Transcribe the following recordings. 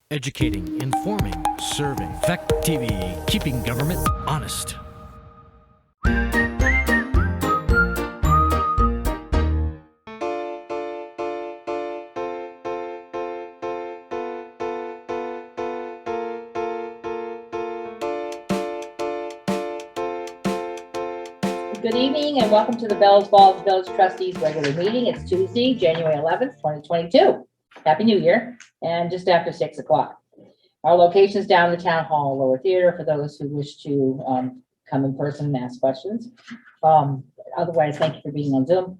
Educating, informing, serving. Fact TV, keeping government honest. Good evening and welcome to the Bellows Village Trustees regular meeting. It's Tuesday, January 11th, 2022. Happy New Year, and just after 6 o'clock. Our location is down in the Town Hall Lower Theater for those who wish to come in person and ask questions. Otherwise, thank you for being on Zoom.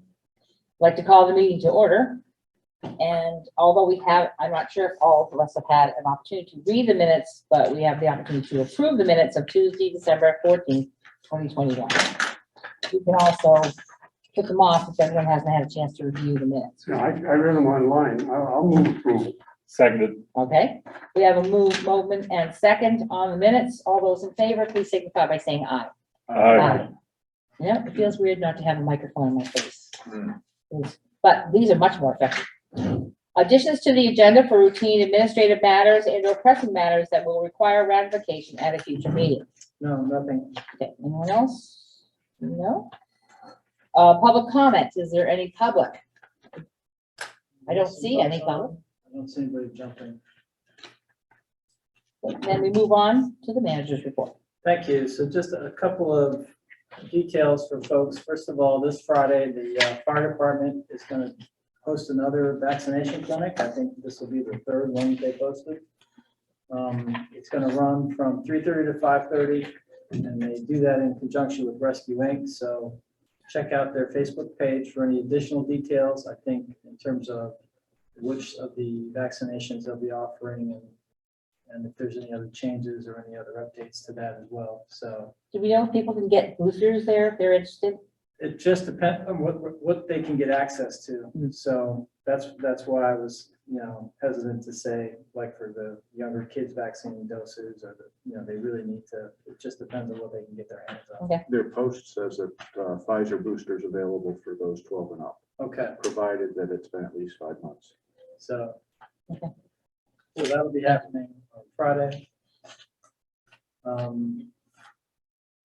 I'd like to call the meeting to order. And although I'm not sure if all of us have had an opportunity to read the minutes, but we have the opportunity to approve the minutes of Tuesday, December 14th, 2021. You can also put them off if everyone hasn't had a chance to review the minutes. No, I read them online. I'll move approval. Seconded. Okay, we have a movement and second on the minutes. All those in favor, please signify by saying aye. Aye. Yeah, it feels weird not to have a microphone in my face. But these are much more effective. Additions to the agenda for routine administrative matters and or pressing matters that will require ratification at a future meeting. No, nothing. Okay, anyone else? No? Public comments, is there any public? I don't see any public. I don't see anybody jumping. Then we move on to the manager's report. Thank you. So just a couple of details for folks. First of all, this Friday, the fire department is going to host another vaccination clinic. I think this will be the third one they posted. It's going to run from 3:30 to 5:30, and they do that in conjunction with Rescue Inc. So check out their Facebook page for any additional details. I think in terms of which of the vaccinations they'll be offering and if there's any other changes or any other updates to that as well. So Do we know if people can get boosters there if they're interested? it just depends on what they can get access to. So that's why I was, hesitant to say, like for the younger kids vaccine doses or they really need to, it just depends on what they can get their hands on. Okay, Their post says that Pfizer boosters available for those 12 and up, Okay, provided that it's been at least 5 months. so. Okay. So that'll be happening on Friday.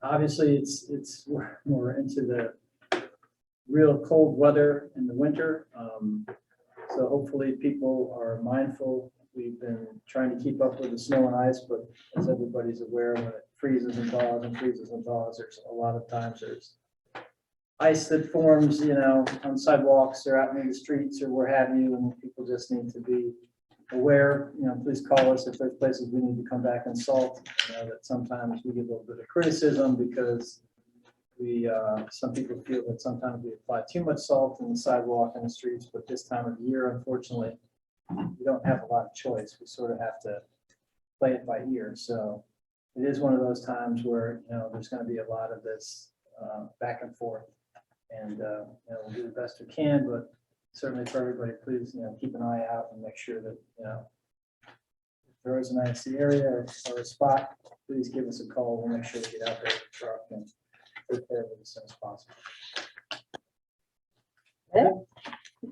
Obviously, we're into the real cold weather in the winter. So hopefully people are mindful. We've been trying to keep up with the snow and ice, but as everybody's aware, when it freezes and thaws, there's a lot of times there's ice that forms, on sidewalks or out in the streets or where have you, and people just need to be aware. Please call us if there's places we need to come back and salt. That sometimes we get a little bit of criticism because some people feel that sometimes we apply too much salt in the sidewalk and the streets, but this time of year, unfortunately, we don't have a lot of choice. We sort of have to play it by ear. So it is one of those times where, there's going to be a lot of this back and forth, and we'll do the best we can, but certainly for everybody, please, keep an eye out and make sure that, if there is an IC area or a spot, please give us a call. We'll make sure we get out there with the truck and take care of it as soon as possible.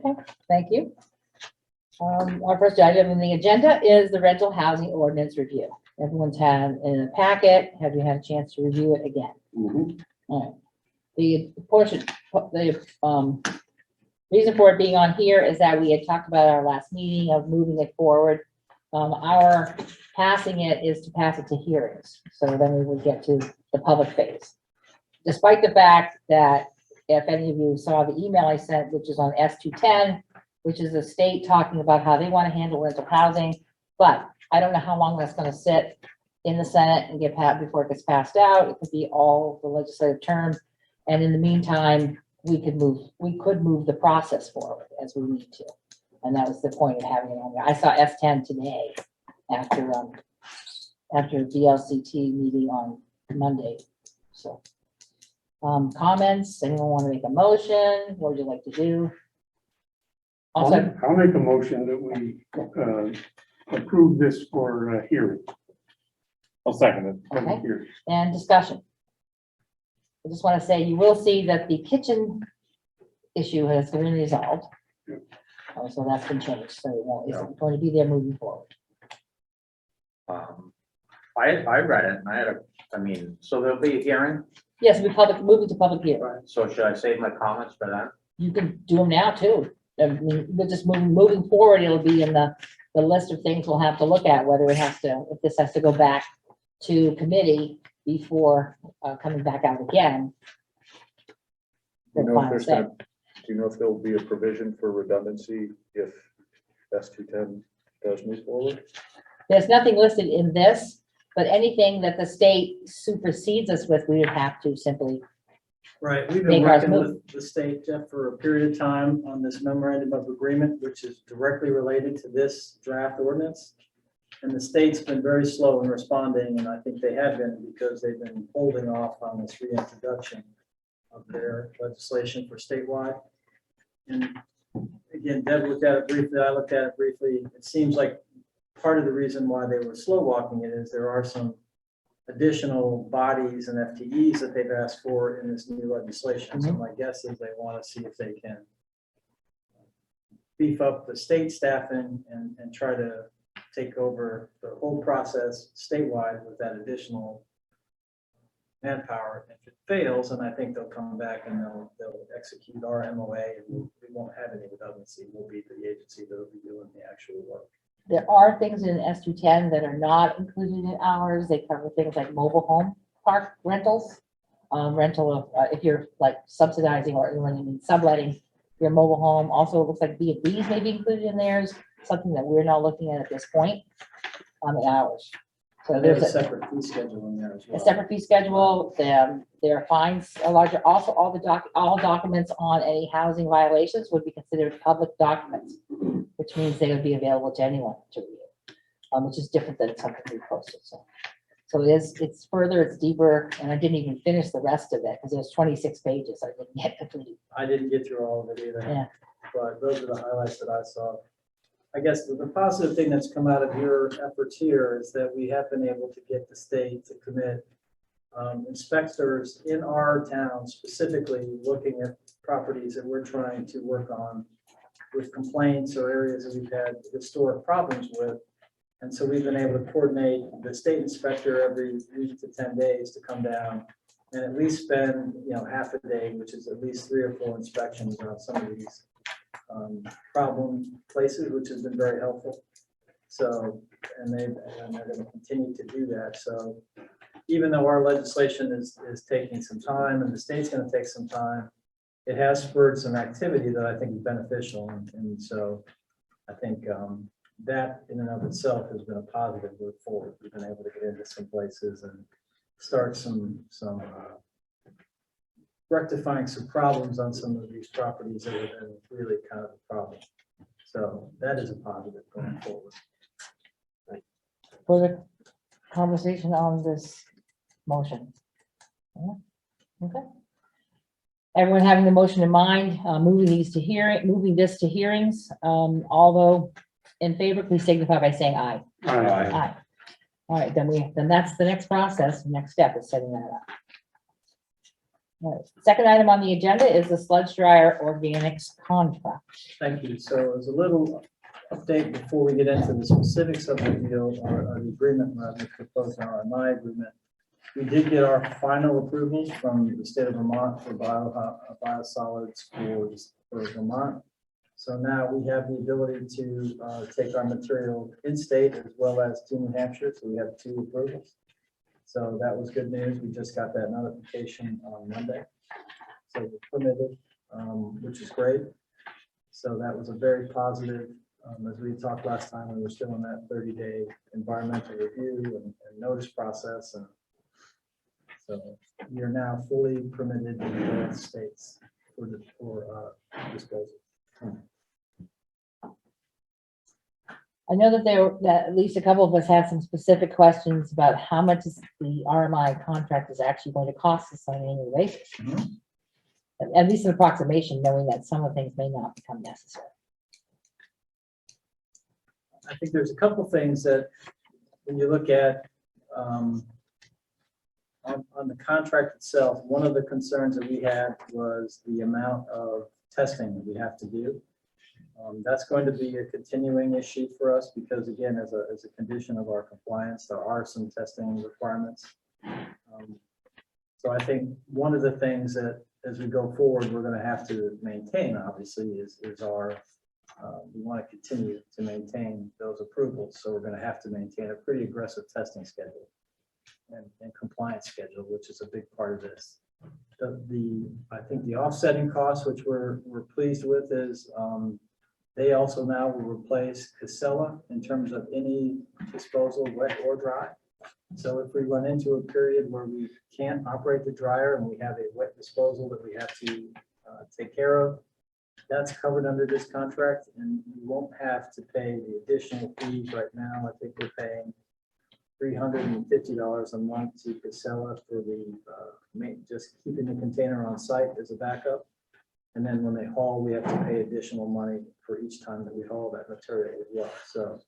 okay, thank you. Our first item on the agenda is the rental housing ordinance review. Everyone's had in a packet. Have you had a chance to review it again? All right. The reason for it being on here is that we had talked about our last meeting of moving it forward. Our passing it is to pass it to hearings. So then we would get to the public phase. Despite the fact that if any of you saw the email I sent, which is on S210, which is the state talking about how they want to handle rental housing, but I don't know how long that's going to sit in the Senate and get passed before it gets passed out. It could be all the legislative term. And in the meantime, we could move the process forward as we need to. And that was the point of having it on there. I saw S10 today after VLCT meeting on Monday. So comments, anyone want to make a motion? What would you like to do? Also, I'll make a motion that we approve this for hearing. I'll second it. Okay. And discussion. I just want to say, you will see that the kitchen issue has been resolved. Yeah. So that's been changed, so it isn't going to be there moving forward. I read it and so there'll be a hearing, Yes, we moving to public hearing. so should I save my comments for that? You can do them now too. I mean, we're just moving forward, it'll be in the list of things we'll have to look at, whether if this has to go back to committee before coming back out again. Do you for know if final there's say. gonna, do you know if there will be a provision for redundancy if S210 does move forward? There's nothing listed in this, but anything that the state supersedes us with, we would have to simply, Right, we've Make been ours working move. with the state, Jeff, for a period of time on this memorandum of agreement, which is directly related to this draft ordinance. And the state's been very slow in responding, and I think they have been because they've been holding off on this reintroduction of their legislation for statewide. And again, Deb looked at it briefly, I looked at it briefly. It seems like part of the reason why they were slow walking it is there are some additional bodies and FTEs that they've asked for in this new legislation. So my guess is they want to see if they can beef up the state staffing and try to take over the whole process statewide with that additional manpower. If it fails, and I think they'll come back and they'll execute our MOA and we won't have any redundancy. We'll be the agency that'll be doing the actual work. there are things in S210 that are not included in ours. They cover things like mobile home park rentals. Rental of, if you're like subsidizing or when you need subletting your mobile home. Also, it looks like B&Bs may be included in theirs, something that we're not looking at this point in ours. So There's there's a separate fee schedule in there as a well. separate fee schedule. There are fines, a larger, also all documents on any housing violations would be considered public documents, which means they would be available to anyone to read, which is different than something we posted. So it's further, it's deeper, and I didn't even finish the rest of it because it was 26 pages. I didn't get complete. I didn't get through all of it either. Yeah. But those are the highlights that I saw. I guess the positive thing that's come out of your efforts here is that we have been able to get the state to commit inspectors in our town, specifically looking at properties that we're trying to work on with complaints or areas that we've had historic problems with. And so we've been able to coordinate the state inspector every week to 10 days to come down and at least spend, half a day, which is at least 3 or 4 inspections on some of these problem places, which has been very helpful. So, and they're going to continue to do that. So even though our legislation is taking some time and the state's going to take some time, it has spurred some activity that I think is beneficial. And so I think that in and of itself has been a positive move forward. We've been able to get into some places and start some rectifying some problems on some of these properties that have been really kind of a problem. So that is a positive going forward. Further conversation on this motion? Yeah, okay. Everyone having the motion in mind, moving this to hearings, although in favor, please signify by saying aye. Aye. All right, then that's the next process. The next step is setting that up. All right. Second item on the agenda is the sludge dryer organics contract. Thank you. So as a little update before we get into the specifics of the deal or the agreement we proposed in our RMI agreement, we did get our final approvals from the state of Vermont for biosolids for Vermont. So now we have the ability to take our material in-state as well as to New Hampshire. So we have 2 approvals. So that was good news. We just got that notification on Monday. So we're permitted, which is great. So that was a very positive, as we talked last time, we were still in that 30-day environmental review and notice process. And so we are now fully permitted in both states for disposal. I know that at least a couple of us had some specific questions about how much the RMI contract is actually going to cost us on an annual basis. At least an approximation, knowing that some of the things may not become necessary. I think there's a couple things that when you look at on the contract itself, one of the concerns that we had was the amount of testing that we have to do. That's going to be a continuing issue for us because again, as a condition of our compliance, there are some testing requirements. So I think one of the things that as we go forward, we're going to have to maintain, obviously, is our, we want to continue to maintain those approvals. So we're going to have to maintain a pretty aggressive testing schedule and compliance schedule, which is a big part of this. I think the offsetting costs, which we're pleased with, is they also now will replace Casella in terms of any disposal, wet or dry. So if we run into a period where we can't operate the dryer and we have a wet disposal that we have to take care of, that's covered under this contract, and you won't have to pay the additional fees right now. I think we're paying $350 a month to Casella for the just keeping the container on site as a backup. And then when they haul, we have to pay additional money for each time that we haul that material as well. So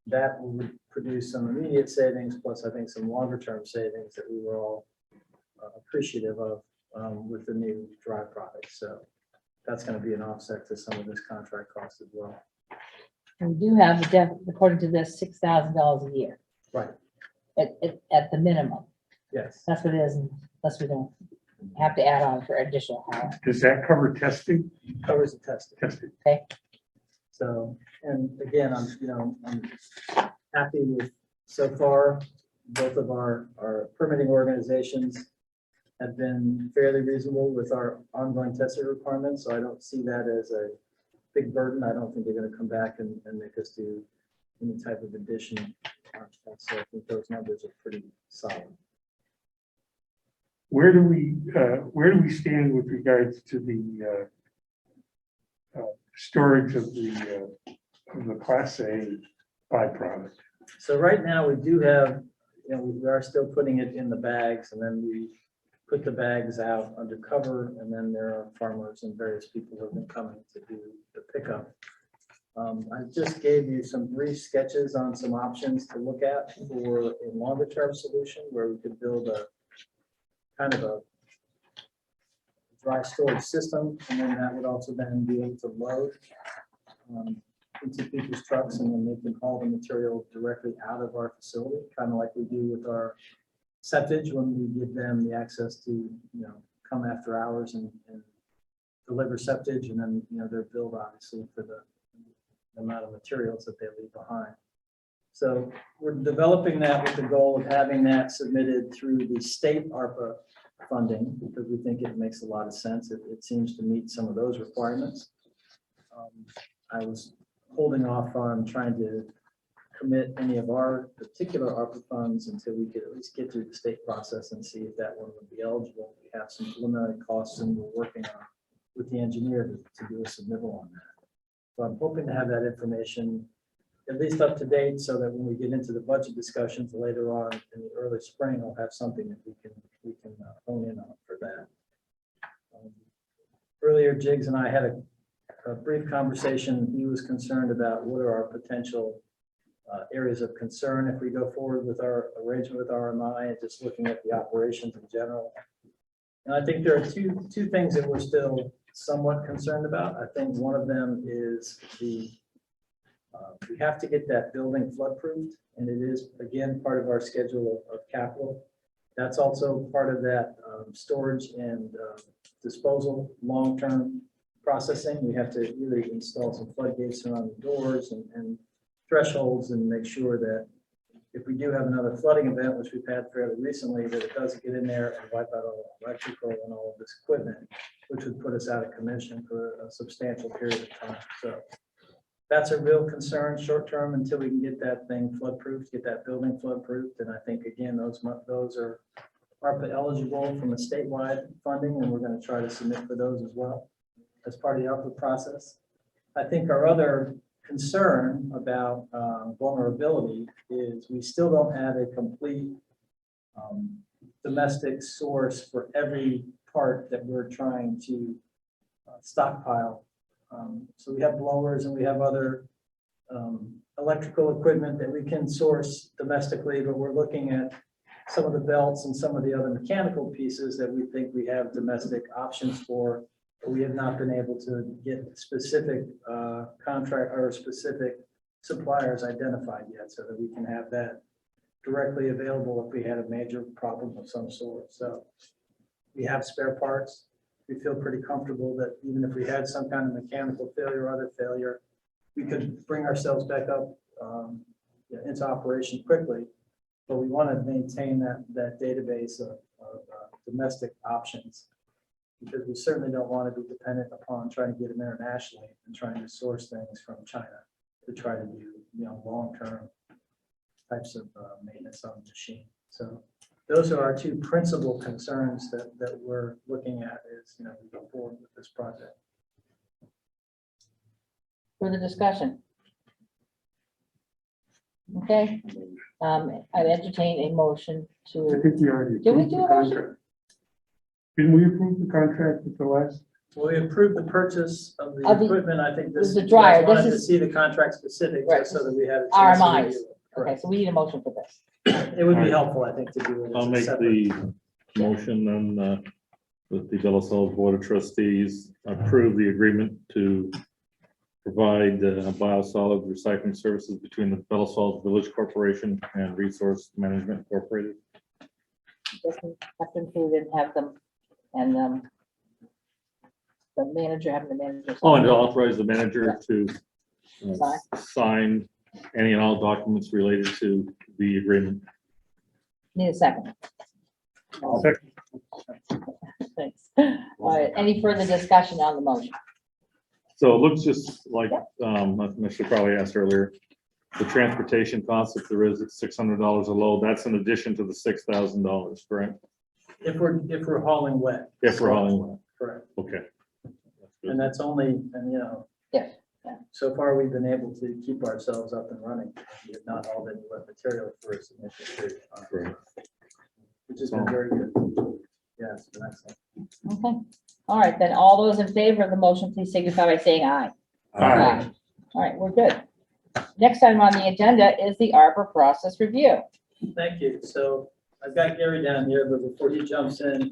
that would produce some immediate savings, plus I think some longer term savings that we were all appreciative of with the new dry product. So that's going to be an offset to some of this contract cost as well. We do have, according to this, $6,000 a year. Right. At the minimum. Yes. That's what it is, unless we don't have to add on for additional hire. Does that cover testing? Covers the testing. Testing. So, and again, I'm happy with so far, both of our permitting organizations have been fairly reasonable with our ongoing testing requirements. So I don't see that as a big burden. I don't think they're going to come back and make us do any type of addition. So I think those numbers are pretty solid. Where do we stand with regards to the storage of the Class A byproduct? So right now we do have, we are still putting it in the bags, and then we put the bags out under cover, and then there are farmers and various people who have been coming to do the pickup. I just gave you some brief sketches on some options to look at for a longer term solution where we could build a kind of a dry storage system, and then that would also then be able to load into people's trucks, and then they can haul the material directly out of our facility, kind of like we do with our septage when we give them the access to, come after hours and deliver septage, and then, they're billed obviously for the amount of materials that they leave behind. So we're developing that with the goal of having that submitted through the state ARPA funding, because we think it makes a lot of sense. It seems to meet some of those requirements. I was holding off on trying to commit any of our particular ARPA funds until we could at least get through the state process and see if that one would be eligible. We have some preliminary costs, and we're working on with the engineer to do a submittal on that. So I'm hoping to have that information at least up to date, so that when we get into the budget discussions later on in the early spring, I'll have something that we can hone in on for that. Earlier, Jiggs and I had a brief conversation. He was concerned about what are our potential areas of concern if we go forward with our arrangement with RMI, and just looking at the operations in general. And I think there are two things that we're still somewhat concerned about. I think one of them is we have to get that building flood proofed, and it is again part of our schedule of capital. That's also part of that storage and disposal long-term processing. We have to really install some floodgates around the doors and thresholds, and make sure that if we do have another flooding event, which we've had fairly recently, that it doesn't get in there and wipe out all the electrical and all of this equipment, which would put us out of commission for a substantial period of time. So that's a real concern short term until we can get that thing flood proofed, get that building flood proofed. And I think again, those are ARPA eligible from a statewide funding, and we're going to try to submit for those as well as part of the ARPA process. I think our other concern about vulnerability is we still don't have a complete domestic source for every part that we're trying to stockpile. So we have blowers and we have other electrical equipment that we can source domestically, but we're looking at some of the belts and some of the other mechanical pieces that we think we have domestic options for, We have not been able to get specific contract or specific suppliers identified yet, so that we can have that directly available if we had a major problem of some sort. So we have spare parts. We feel pretty comfortable that even if we had some kind of mechanical failure or other failure, we could bring ourselves back up into operation quickly. But we want to maintain that database of domestic options, because we certainly don't want to be dependent upon trying to get them internationally and trying to source things from China to try to do, long-term types of maintenance on the machine. So those are our two principal concerns that we're looking at is, we go forward with this project. Further discussion? Okay, I'd entertain a motion I to, think we already Did we approved do the a motion? contract. Didn't we approve the contract at the last? Well, we approved the purchase of the Of the- equipment. I think this. was the you guys dryer. This Wanted to is- see the contract specifics, Right. just so that we had a chance to RMIs. review it. okay, Correct. so we need a motion for this. It would be helpful, I think, to do it. as I'll a make separate- the motion and with the Bellows Board of Trustees approve the agreement to provide biosolid recycling services between the Bellows Village Corporation and Resource Management Incorporated. Doesn't have to include and have them, and the manager, having the manager. Oh, and to authorize the manager to Sign. sign any and all documents related to the agreement. Need a second. Second. Thanks. All right, any further discussion on the motion? So it looks just like, I should probably ask earlier, the transportation cost, if there is, it's $600 a load. That's in addition to the $6,000, correct? If we're hauling wet. If we're hauling wet. Correct. Okay. That's good. And that's only, Yes. so far we've been able to keep ourselves up and running. We have not hauled any wet material for a significant period of time, Great. which has been very good. Yeah, it's been excellent. Okay, all right, then all those in favor of the motion, please signify by saying aye. Aye. All right, we're good. Next item on the agenda is the Arbor process review. Thank you. So I've got Gary down here, but before he jumps in,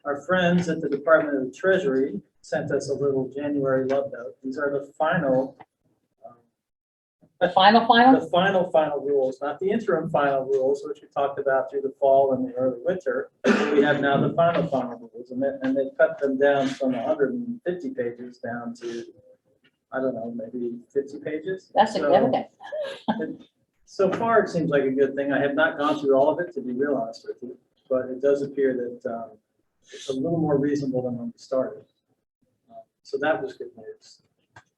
our friends at the Department of the Treasury sent us a little January love note. These are the final The final? the final rules, not the interim final rules, which we talked about through the fall and the early winter. We have now the final rules, and they cut them down from 150 pages down to, I don't know, maybe 50 pages. That's So- significant. So far, it seems like a good thing. I have not gone through all of it, to be real honest with you, but it does appear that it's a little more reasonable than when we started. So that was good news.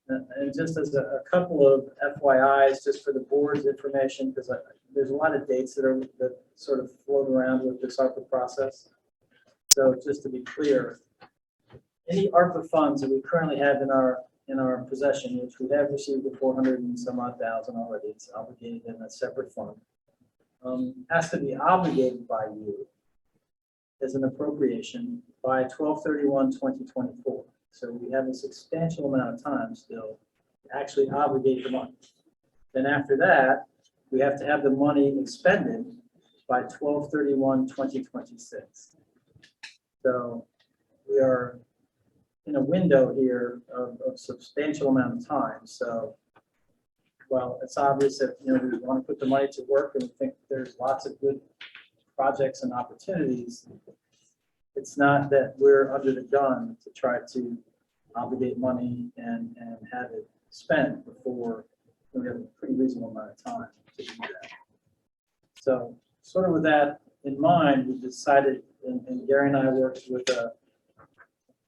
And just as a couple of FYIs, just for the board's information, because there's a lot of dates that sort of float around with this ARPA process. So just to be clear, any ARPA funds that we currently have in our possession, which we have received the 400 and some odd thousand already, it's obligated in a separate fund, has to be obligated by you as an appropriation by 12/31/2024. So we have a substantial amount of time still to actually obligate the money. Then after that, we have to have the money expended by 12/31/2026. So we are in a window here of substantial amount of time. So, well, it's obvious that, we want to put the money to work and we think there's lots of good projects and opportunities. It's not that we're under the gun to try to obligate money and have it spent before we have a pretty reasonable amount of time to do that. So sort of with that in mind, we decided, and Gary and I worked with a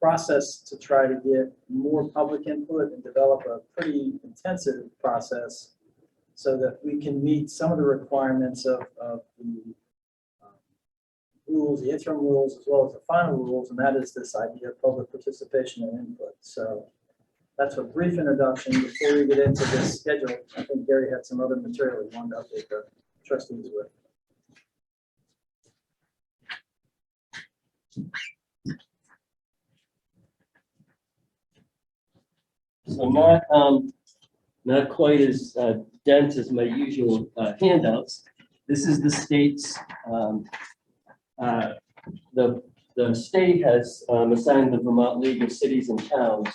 process to try to get more public input and develop a pretty intensive process so that we can meet some of the requirements of the rules, the interim rules, as well as the final rules, and that is this idea of public participation and input. So that's a brief introduction. Before we get into this schedule, I think Gary had some other material he wanted to update the trustees with. So not quite as dense as my usual handouts. This is the state's, the the state has assigned the Vermont League of Cities and Towns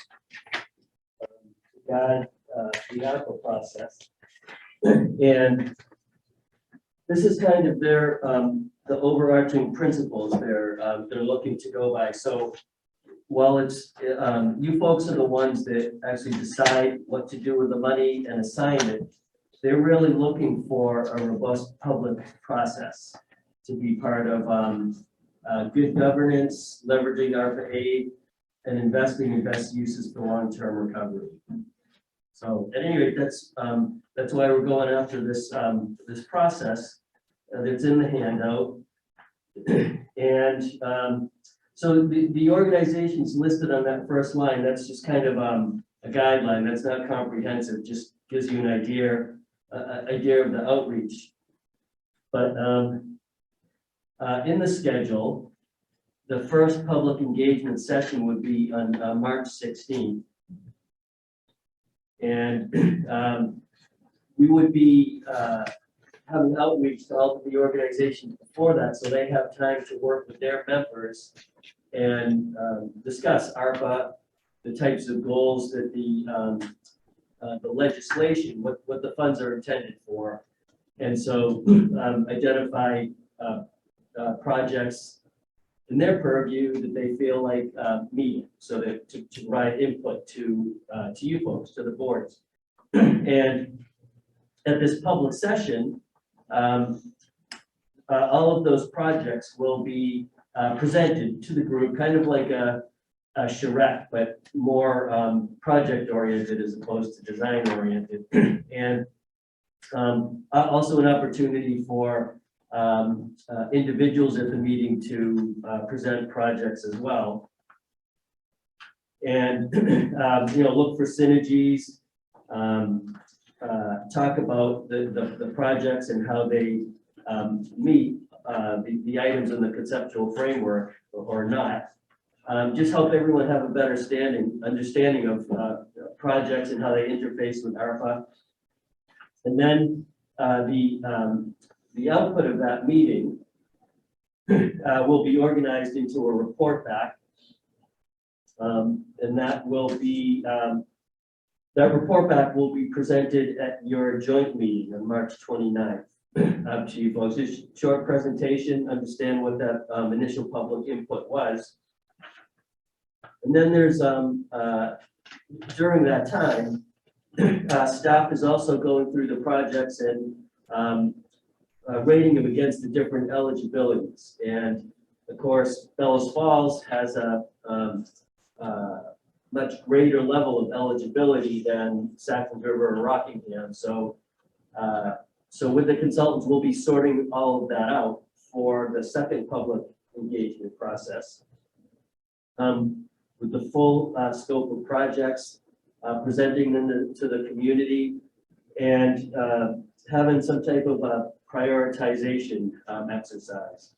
to guide the ARPA process. And this is kind of their, the overarching principles they're looking to go by. So while it's, you folks are the ones that actually decide what to do with the money and assign it, they're really looking for a robust public process to be part of good governance, leveraging ARPA aid, and investing in best uses for long-term recovery. So at any rate, that's why we're going after this this process that's in the handout. And so the organizations listed on that first line, that's just kind of a guideline. That's not comprehensive, just gives you an idea of the outreach. But in the schedule, the first public engagement session would be on March 16th. And we would be having outreach to all of the organizations before that, so they have time to work with their members and discuss ARPA, the types of goals that the legislation, what the funds are intended for. And so identify projects in their purview that they feel like meet, so that to provide input to you folks, to the boards. And at this public session, all of those projects will be presented to the group, kind of like a charrette, but more project oriented as opposed to design oriented. And also an opportunity for individuals at the meeting to present projects as well. And look for synergies, talk about the projects and how they meet the items in the conceptual framework or not. Just help everyone have a better understanding of projects and how they interface with ARPA. And then the output of that meeting will be organized into a report back. And that will be, that report back will be presented at your joint meeting on March 29th. Up to you folks. Just a short presentation, understand what that initial public input was. And then there's, during that time, staff is also going through the projects and rating them against the different eligibilities. And of course, Bellows Falls has a much greater level of eligibility than Sackville River or Rockingham. So, so with the consultants, we'll be sorting all of that out for the second public engagement process. With the full scope of projects, presenting them to the community, and having some type of a prioritization exercise.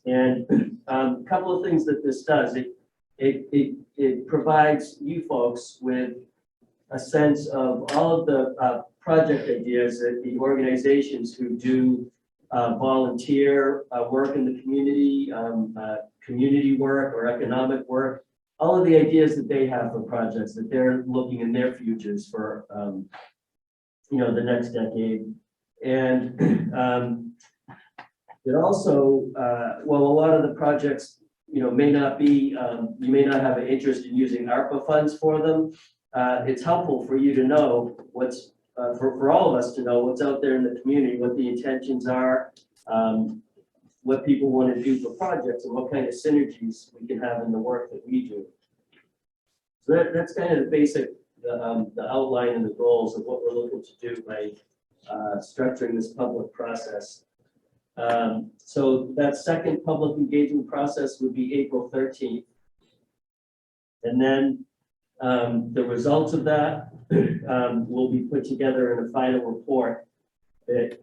And a couple of things that this does, it provides you folks with a sense of all of the project ideas that the organizations who do volunteer work in the community, community work or economic work, all of the ideas that they have for projects that they're looking in their futures for, the next decade. And it also, well, a lot of the projects, may not be, you may not have an interest in using ARPA funds for them. It's helpful for you to know what's, for all of us to know what's out there in the community, what the intentions are, what people want to do for projects, and what kind of synergies we can have in the work that we do. So that's kind of the basic, the outline and the goals of what we're looking to do by structuring this public process. So that second public engagement process would be April 13th. And then the results of that will be put together in a final report that,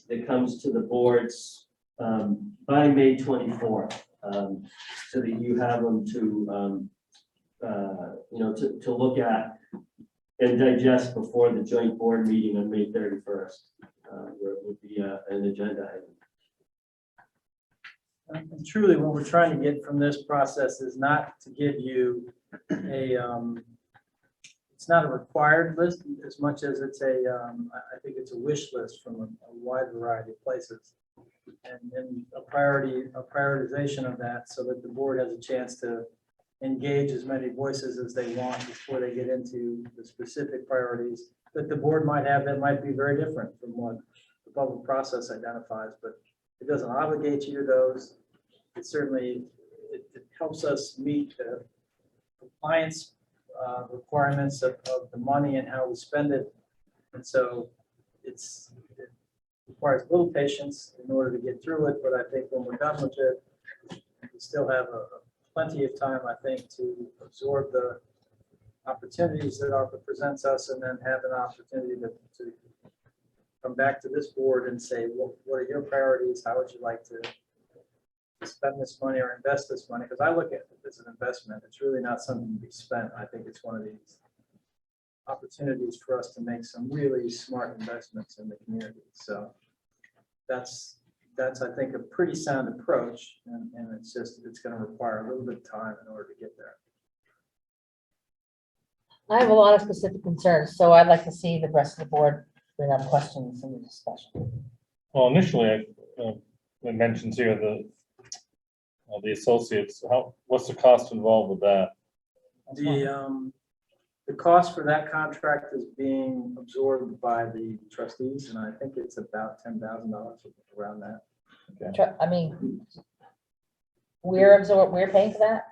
that comes to the boards by May 24th, so that you have them to, to look at and digest before the joint board meeting on May 31st, where it would be an agenda item. And truly, what we're trying to get from this process is not to give you a, it's not a required list as much as it's a, I think it's a wish list from a wide variety of places. And a prioritization of that so that the board has a chance to engage as many voices as they want before they get into the specific priorities that the board might have that might be very different from what the public process identifies, but it doesn't obligate you to those. It certainly, it helps us meet the compliance requirements of the money and how we spend it. And so it requires a little patience in order to get through it, but I think when we're done with it, we still have plenty of time, I think, to absorb the opportunities that ARPA presents us and then have an opportunity to come back to this board and say, well, what are your priorities? How would you like to spend this money or invest this money? Because I look at it as an investment. It's really not something to be spent. I think it's one of these opportunities for us to make some really smart investments in the community. So that's I think a pretty sound approach, and it's going to require a little bit of time in order to get there. I have a lot of specific concerns, so I'd like to see the rest of the board bring up questions in the discussion. Well, initially, it mentions here the associates. What's the cost involved with that? The cost for that contract is being absorbed by the trustees, and I think it's about $10,000 around that. I mean, we're paying for that?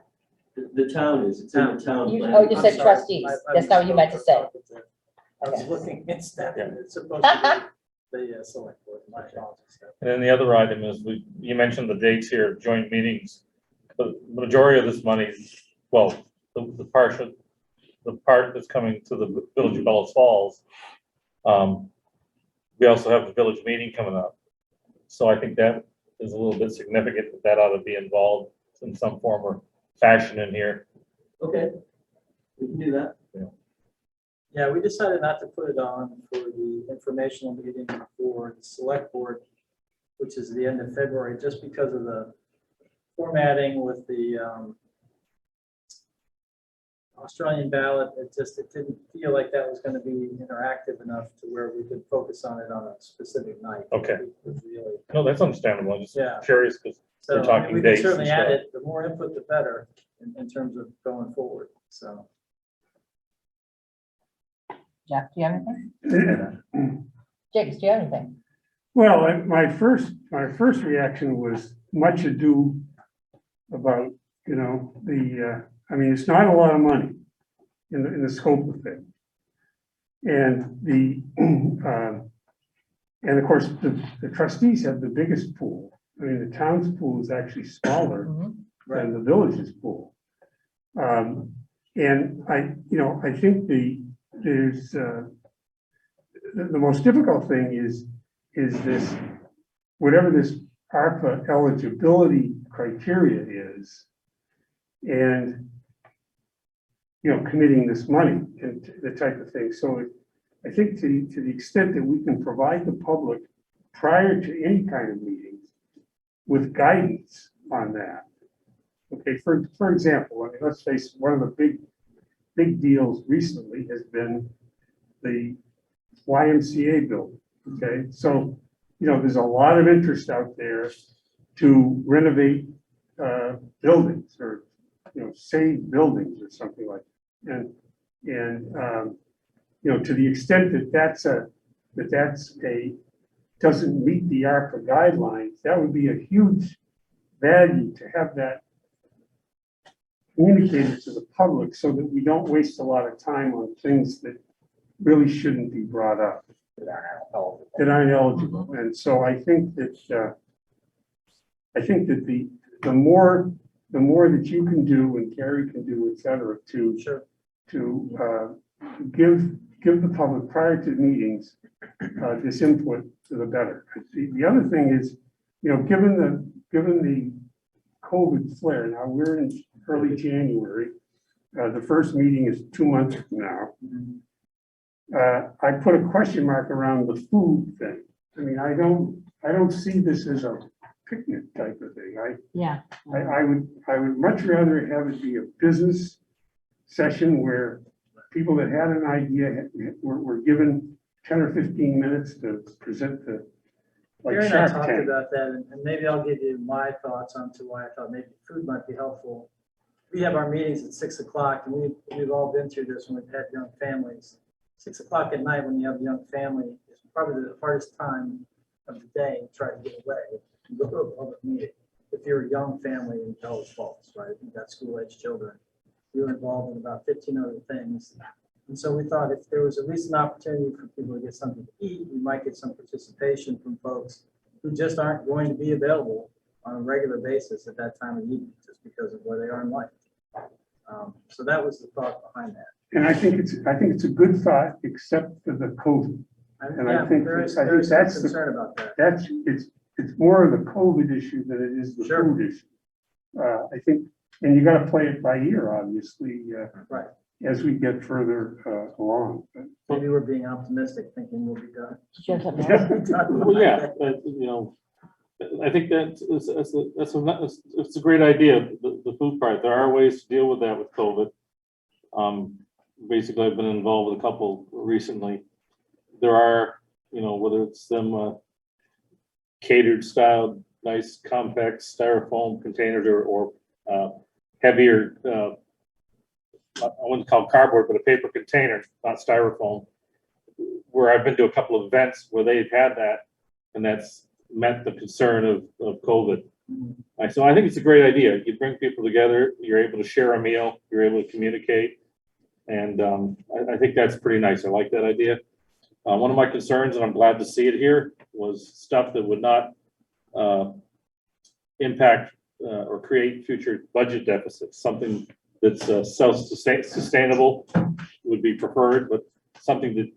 The town is, it's in the town. You- plan. oh, you I'm said sorry, trustees. That's not what you meant to say. I was Okay. looking, it's that, Yeah. it's supposed to be the select board, my apologies. And then the other item is you mentioned the dates here, joint meetings. The majority of this money, well, the part that's coming to the Village of Bellows Falls. We also have the village meeting coming up. So I think that is a little bit significant that ought to be involved in some form or fashion in here. Okay, we can do that. Yeah, we decided not to put it on for the informational meeting for the select board, which is the end of February, just because of the formatting with the Australian ballot. It didn't feel like that was going to be interactive enough to where we could focus on it on a specific night. Okay. It was really- No, that's understandable. I'm just Yeah. curious because So We're talking we can dates and certainly add stuff. it. The more input, the better in terms of going forward. So. Jeff, do you have anything? Jakes, do you have anything? Well, my first reaction was much ado about, I mean, it's not a lot of money in the scope of it. And and of course, the trustees have the biggest pool. I mean, the town's pool is actually smaller than the village's pool. And I think there's the most difficult thing is this, whatever this ARPA eligibility criteria is, and committing this money and the type of thing. So I think to the extent that we can provide the public prior to any kind of meetings with guidance on that. Okay, for example, I mean, let's face it, one of the big deals recently has been the YMCA building. Okay, so there's a lot of interest out there to renovate buildings or save buildings or something like that. And to the extent that that's doesn't meet the ARPA guidelines, that would be a huge value to have that communicated to the public so that we don't waste a lot of time on things that really shouldn't be brought up, that aren't eligible. And so I think that the more that you can do and Gary can do, et cetera, to give the public prior to meetings this input, to the better. The other thing is, given the COVID flare, now we're in early January. The first meeting is 2 months from now. I put a question mark around the food thing. I mean, I don't see this as a picnic type of thing. Yeah. I would much rather have it be a business session where people that had an idea were given 10 or 15 minutes to present the, like Gary and I Shark talked Tank. about that, and maybe I'll give you my thoughts on to why I thought maybe food might be helpful. We have our meetings at 6 o'clock, and we've all been through this when we've had young families. 6 o'clock at night when you have a young family is probably the hardest time of the day to try to get away and go to a public meeting. If you're a young family in Bellows Falls, right, you've got school-age children, you're involved in about 15 other things. And so we thought if there was at least an opportunity for people to get something to eat, we might get some participation from folks who just aren't going to be available on a regular basis at that time of evening, just because of where they are in life. So that was the thought behind that. And I think it's a good thought, except for the COVID. And I think There is that's some the- concern about that. It's more of the COVID issue than it is the Sure. food issue. I think, and you gotta play it by ear, obviously, Right. as we get further along. But Maybe we're being optimistic, thinking we'll be done. Did you have something else? Well, yeah, I think it's a great idea, the food part. There are ways to deal with that with COVID. Basically, I've been involved with a couple recently. There are, whether it's them catered style, nice compact styrofoam containers or heavier, I wouldn't call it cardboard, but a paper container, not styrofoam, where I've been to a couple of events where they've had that, and that's met the concern of COVID. So I think it's a great idea. You bring people together, you're able to share a meal, you're able to communicate, and I think that's pretty nice. I like that idea. One of my concerns, and I'm glad to see it here, was stuff that would not impact or create future budget deficits. Something that's self-sustainable would be preferred, but something that,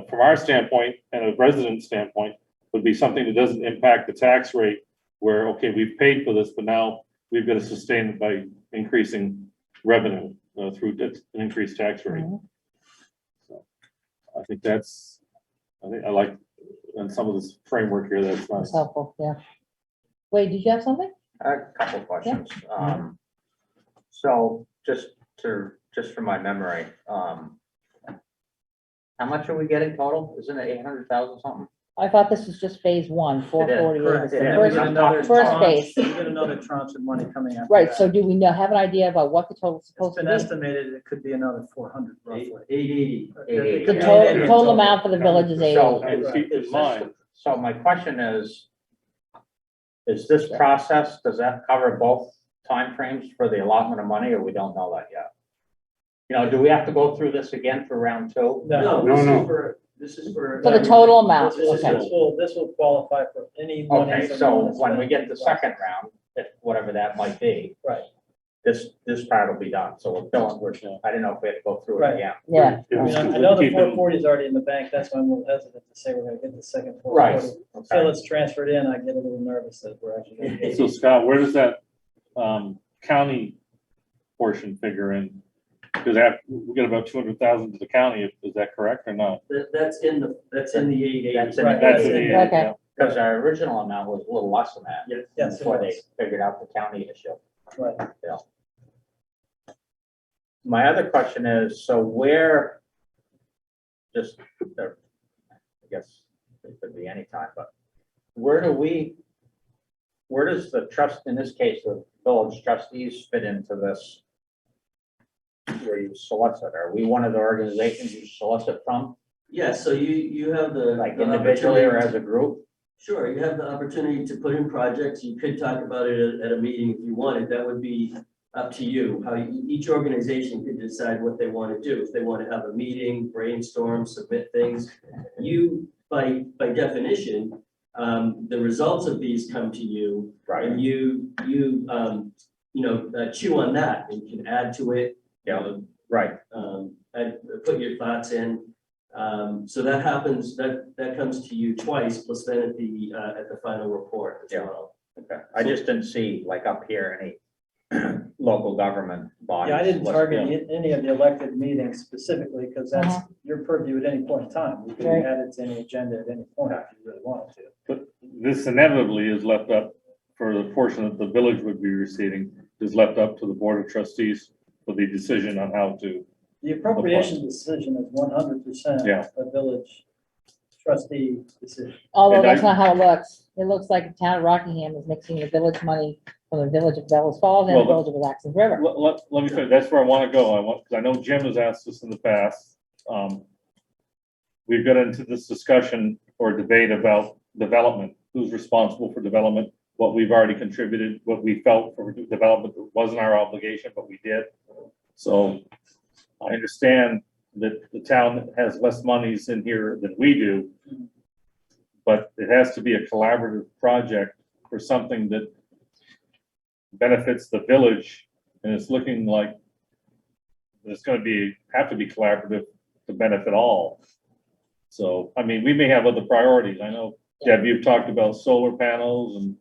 from our standpoint and a resident standpoint, would be something that doesn't impact the tax rate where, okay, we've paid for this, but now we've got to sustain it by increasing revenue through an increased tax rate. So I think I like, and some of this framework here, that's nice. That's helpful, yeah. Wait, did you have something? A couple questions. So just from my memory, how much are we getting total? Isn't it 800,000 something? I thought this was just phase one, 448. Correct. was the And then we we first- get another first tranche- phase. We get another tranche of money coming out. Right, so do we have an idea about what the total's It's supposed to been be? estimated it could be another 400 roughly. 880. The Yeah. total amount for the village is 80. So, And keep in mind, so my question is this process, does that cover both timeframes for the allotment of money, or we don't know that yet? Do we have to go through this again for round two? No, No. this is for. For the total amount, This okay. will qualify for any money. Okay, so when we get the second round, if whatever that might be, Right. this part will be done. So we're done. I didn't know if we had to go through it Right. again. Yeah, I mean, I know the 440 is already in the bank, that's why I'm a little hesitant to say we're gonna get the second 440. Until Okay. it's transferred in, I get a little nervous that we're actually gonna get so it. Scott, where does that county portion figure in? Because we get about 200,000 to the county, is that correct or not? That's in the 880. That's in Right. That's the, in the, Okay. because our original amount was a little less than that. Yes, it Before they was. figured out the county issue. Right. My other question is, so where, I guess it could be any time, but where does the trust, in this case, the village trustees fit into this? Where you solicit, are we one of the organizations you solicit from, Yeah, so you have the. like the individually or opportunity as a group? Sure, you have the opportunity to put in projects. You could talk about it at a meeting if you wanted. That would be up to you. Each organization could decide what they want to do. If they want to have a meeting, brainstorm, submit things. You, by definition, the results of these come to you. And you chew on that and can add to it. Right. And put your thoughts in. So that happens, that comes to you twice, plus then at the final report as well. Okay, I just didn't see, like up here, any local government bodies. Yeah, I didn't listed. target any of the elected meetings specifically, because that's Uh-huh. your purview at any point in time. You can Right. add it to any agenda at any point if you really wanted to. but this inevitably is left up for the portion that the village would be receiving is left up to the Board of Trustees for the decision on how to. The appropriation decision is 100% Yeah. a village trustee decision. Although And that's I- not how it looks. It looks like the town of Rockingham is mixing the village money from the village of Bellows Falls and the Well, village of Jackson River. Let me finish, that's where I want to go. Because I know Jim has asked us in the past. We've got into this discussion or debate about development, who's responsible for development, what we've already contributed, what we felt for development that wasn't our obligation, but we did. So I understand that the town has less monies in here than we do, but it has to be a collaborative project for something that benefits the village, and it's looking like it's gonna have to be collaborative to benefit all. So, I mean, we may have other priorities. I know, Deb, you've talked about solar panels and,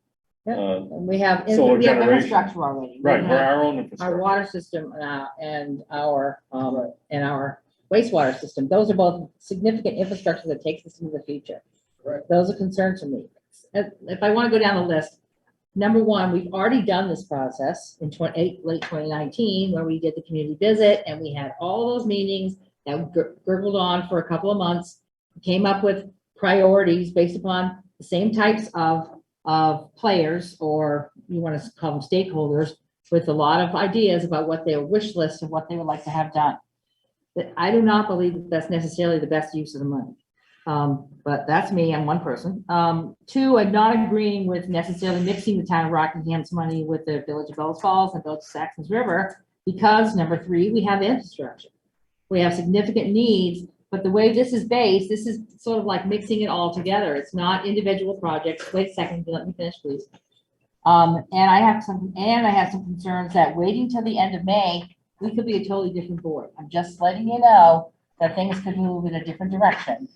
And we have, Solar we have generation. infrastructure already. We right, we're have our own Our infrastructure. water system and our wastewater system. Those are both significant infrastructure that takes us into the future. Correct. Those are concerns for me. If I want to go down the list, number one, we've already done this process in late 2019, where we did the community visit and we had all those meetings that gurgled on for a couple of months, came up with priorities based upon the same types of players, or you want to call them stakeholders, with a lot of ideas about what their wish list of what they would like to have done. But I do not believe that that's necessarily the best use of the money. But that's me, I'm one person. Two, I'm not agreeing with necessarily mixing the town of Rockingham's money with the village of Bellows Falls and village of Saxons River, because number three, we have infrastructure. We have significant needs, but the way this is based, this is sort of like mixing it all together. It's not individual projects. Wait a second, let me finish, please. And I have some concerns that waiting till the end of May, we could be a totally different board. I'm just letting you know that things could move in a different direction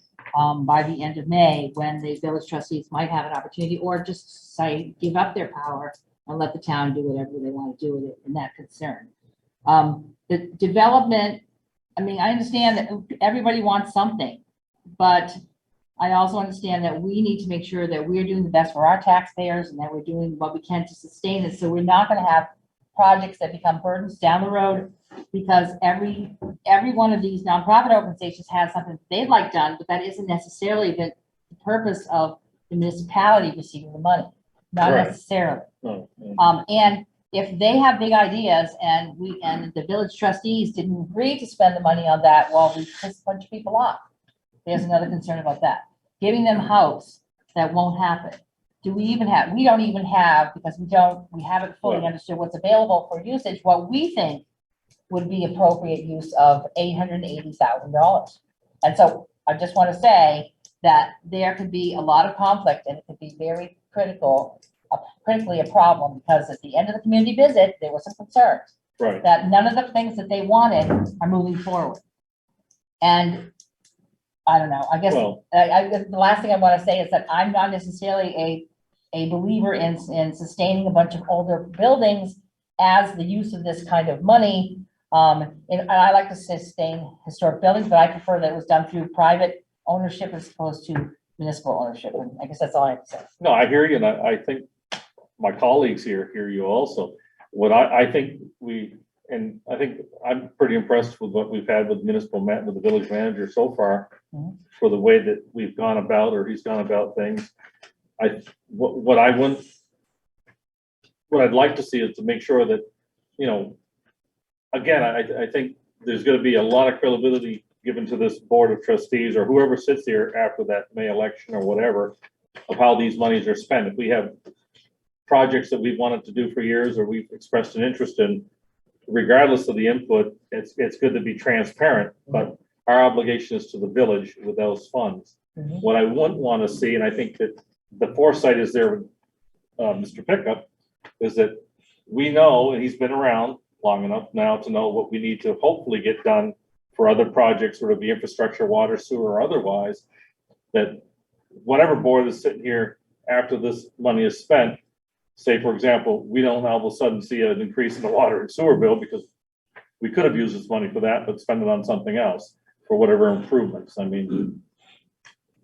by the end of May, when the village trustees might have an opportunity, or just say, give up their power and let the town do whatever they want to do with it in that concern. The development, I mean, I understand that everybody wants something, but I also understand that we need to make sure that we're doing the best for our taxpayers and that we're doing what we can to sustain it. So we're not going to have projects that become burdens down the road, because every one of these nonprofit organizations has something they'd like done, but that isn't necessarily the purpose of the municipality receiving the money, not Right. necessarily. No, And if they have big ideas and the village trustees didn't agree to spend the money on that, well, we piss a bunch of people off. There's another concern about that. Giving them house, that won't happen. We don't even have, because we haven't fully Well- understood what's available for usage, what we think would be appropriate use of $880,000. And so I just want to say that there could be a lot of conflict, and it could be very critically a problem, because at the end of the community visit, there were some concerns right, that none of the things that they wanted are moving forward. And I don't know, I guess, well, the last thing I want to say is that I'm not necessarily a believer in sustaining a bunch of older buildings as the use of this kind of money. And I like to sustain historic buildings, but I prefer that it was done through private ownership as opposed to municipal ownership. And I guess that's all I have to say. no, I hear you, and I think my colleagues here hear you also. What I think I think I'm pretty impressed with what we've had with with the village manager so far, Mhm. for the way that we've gone about, or he's gone about things. What I'd like to see is to make sure that, again, I think there's gonna be a lot of credibility given to this board of trustees, or whoever sits here after that May election or whatever, of how these monies are spent. If we have projects that we've wanted to do for years, or we've expressed an interest in, regardless of the input, it's good to be transparent, but our obligation is to the village with those funds. Mhm. What I wouldn't want to see, and I think that the foresight is there with Mr. Pickup, is that we know, and he's been around long enough now to know what we need to hopefully get done for other projects, whether it be infrastructure, water, sewer, or otherwise, that whatever board is sitting here after this money is spent, say, for example, we don't all of a sudden see an increase in the water and sewer bill because we could have used this money for that, but spend it on something else for whatever improvements. I mean,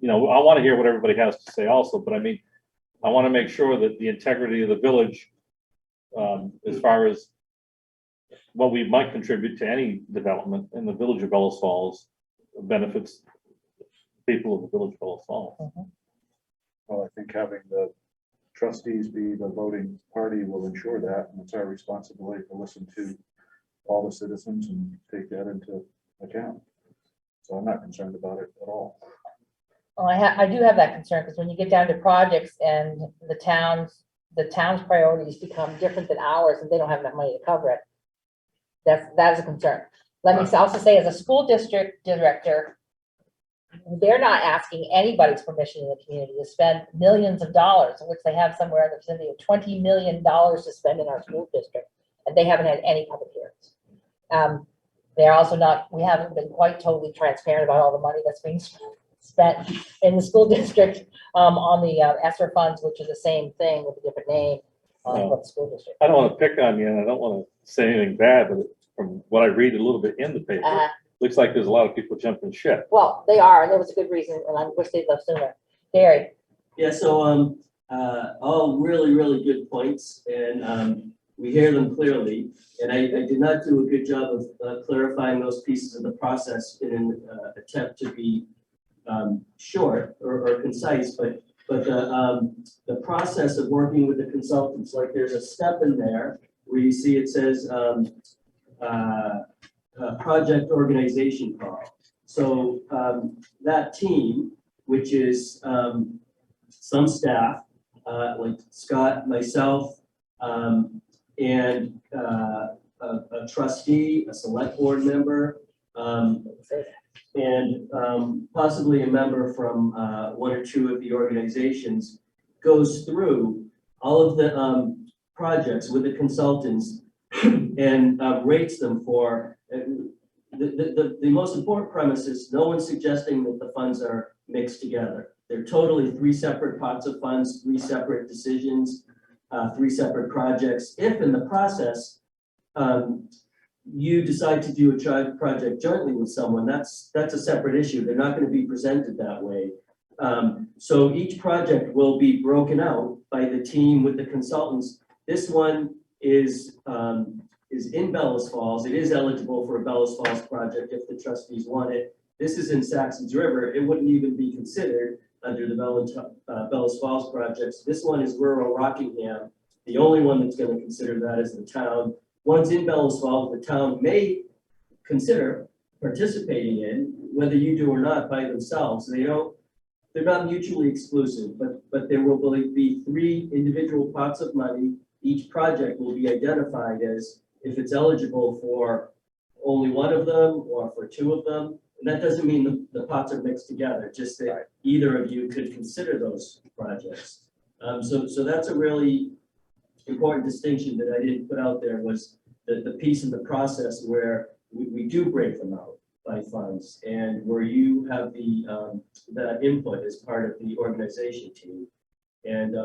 I want to hear what everybody has to say also, but I mean, I want to make sure that the integrity of the village, as far as what we might contribute to any development in the village of Bellows Falls benefits people of the village of Bellows Falls. Well, I think having the trustees be the voting party will ensure that, and it's our responsibility to listen to all the citizens and take that into account. So I'm not concerned about it at all. Well, I do have that concern, because when you get down to projects and the town's priorities become different than ours, and they don't have enough money to cover it. That is a concern. Let me also say, as a school district director, they're not asking anybody's permission in the community to spend millions of dollars, which they have somewhere in the vicinity of $20 million to spend in our school district, and they haven't had any public hearings. They're also not, we haven't been quite totally transparent about all the money that's being spent in the school district on the ESSER funds, which is the same thing with a different name for the school district. I don't want to pick on you, and I don't want to say anything bad, but from what I read a little bit in the paper, looks like there's a lot of people jumping ship. Well, they are, and there was a good reason, and I wish they'd left sooner. Gary? Yeah, so, all really, really good points, and, we hear them clearly. And I did not do a good job of clarifying those pieces of the process in an attempt to be short or concise, but the process of working with the consultants, like there's a step in there where you see it says project organization call. So that team, which is some staff, like Scott, myself, and a trustee, a select board member, and possibly a member from one or two of the organizations, goes through all of the projects with the consultants and rates them for, the most important premise is no one's suggesting that the funds are mixed together. They're totally three separate pots of funds, three separate decisions, three separate projects. If in the process, you decide to do a project jointly with someone, that's a separate issue. They're not going to be presented that way. So each project will be broken out by the team with the consultants. This one is in Bellows Falls. It is eligible for a Bellows Falls project if the trustees want it. This is in Saxons River. It wouldn't even be considered under the Bellows Falls projects. This one is rural Rockingham. The only one that's going to consider that is the town. One's in Bellows Falls, the town may consider participating in, whether you do or not, by themselves. They're not mutually exclusive, but there will be three individual pots of money. Each project will be identified as if it's eligible for only one of them or for two of them. And that doesn't mean the pots are mixed together, just that either of you could consider those projects. So that's a really important distinction that I didn't put out there, was the piece in the process where we do break them out by funds, and where you have the input as part of the organization team. And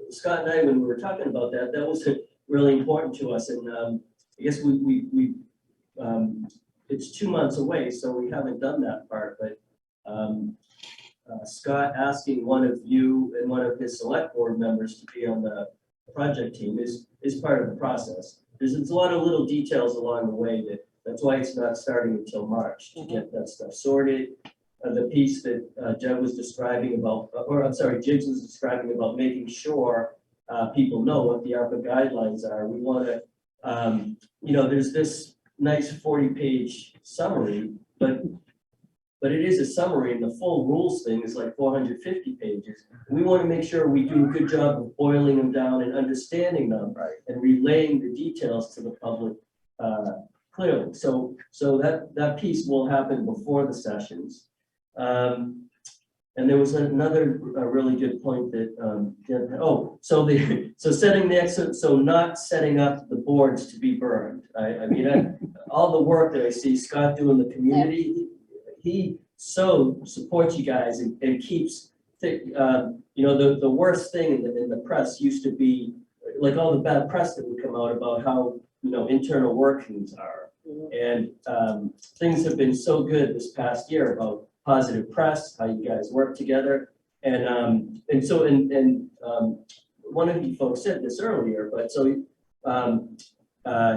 Scott and I, when we were talking about that, that was really important to us. And I guess we it's 2 months away, so we haven't done that part. But Scott asking one of you and one of his select board members to be on the project team is part of the process. There's a lot of little details along the way that's why it's not starting until March to get that stuff sorted. The piece that Jeb was describing about, or I'm sorry, Jiggs was describing about making sure people know what the ARPA guidelines are. We want to, there's this nice 40-page summary, but it is a summary, and the full rules thing is like 450 pages. We want to make sure we do a good job of boiling them down and understanding them, and relaying the details to the public clearly. So that piece will happen before the sessions. And there was another really good point that so not setting up the boards to be burned. I mean, all the work that I see Scott do in the community, he so supports you guys and keeps the worst thing in the press used to be like all the bad press that would come out about how internal workings are. And things have been so good this past year about positive press, how you guys work together. And so, one of you folks said this earlier, but so,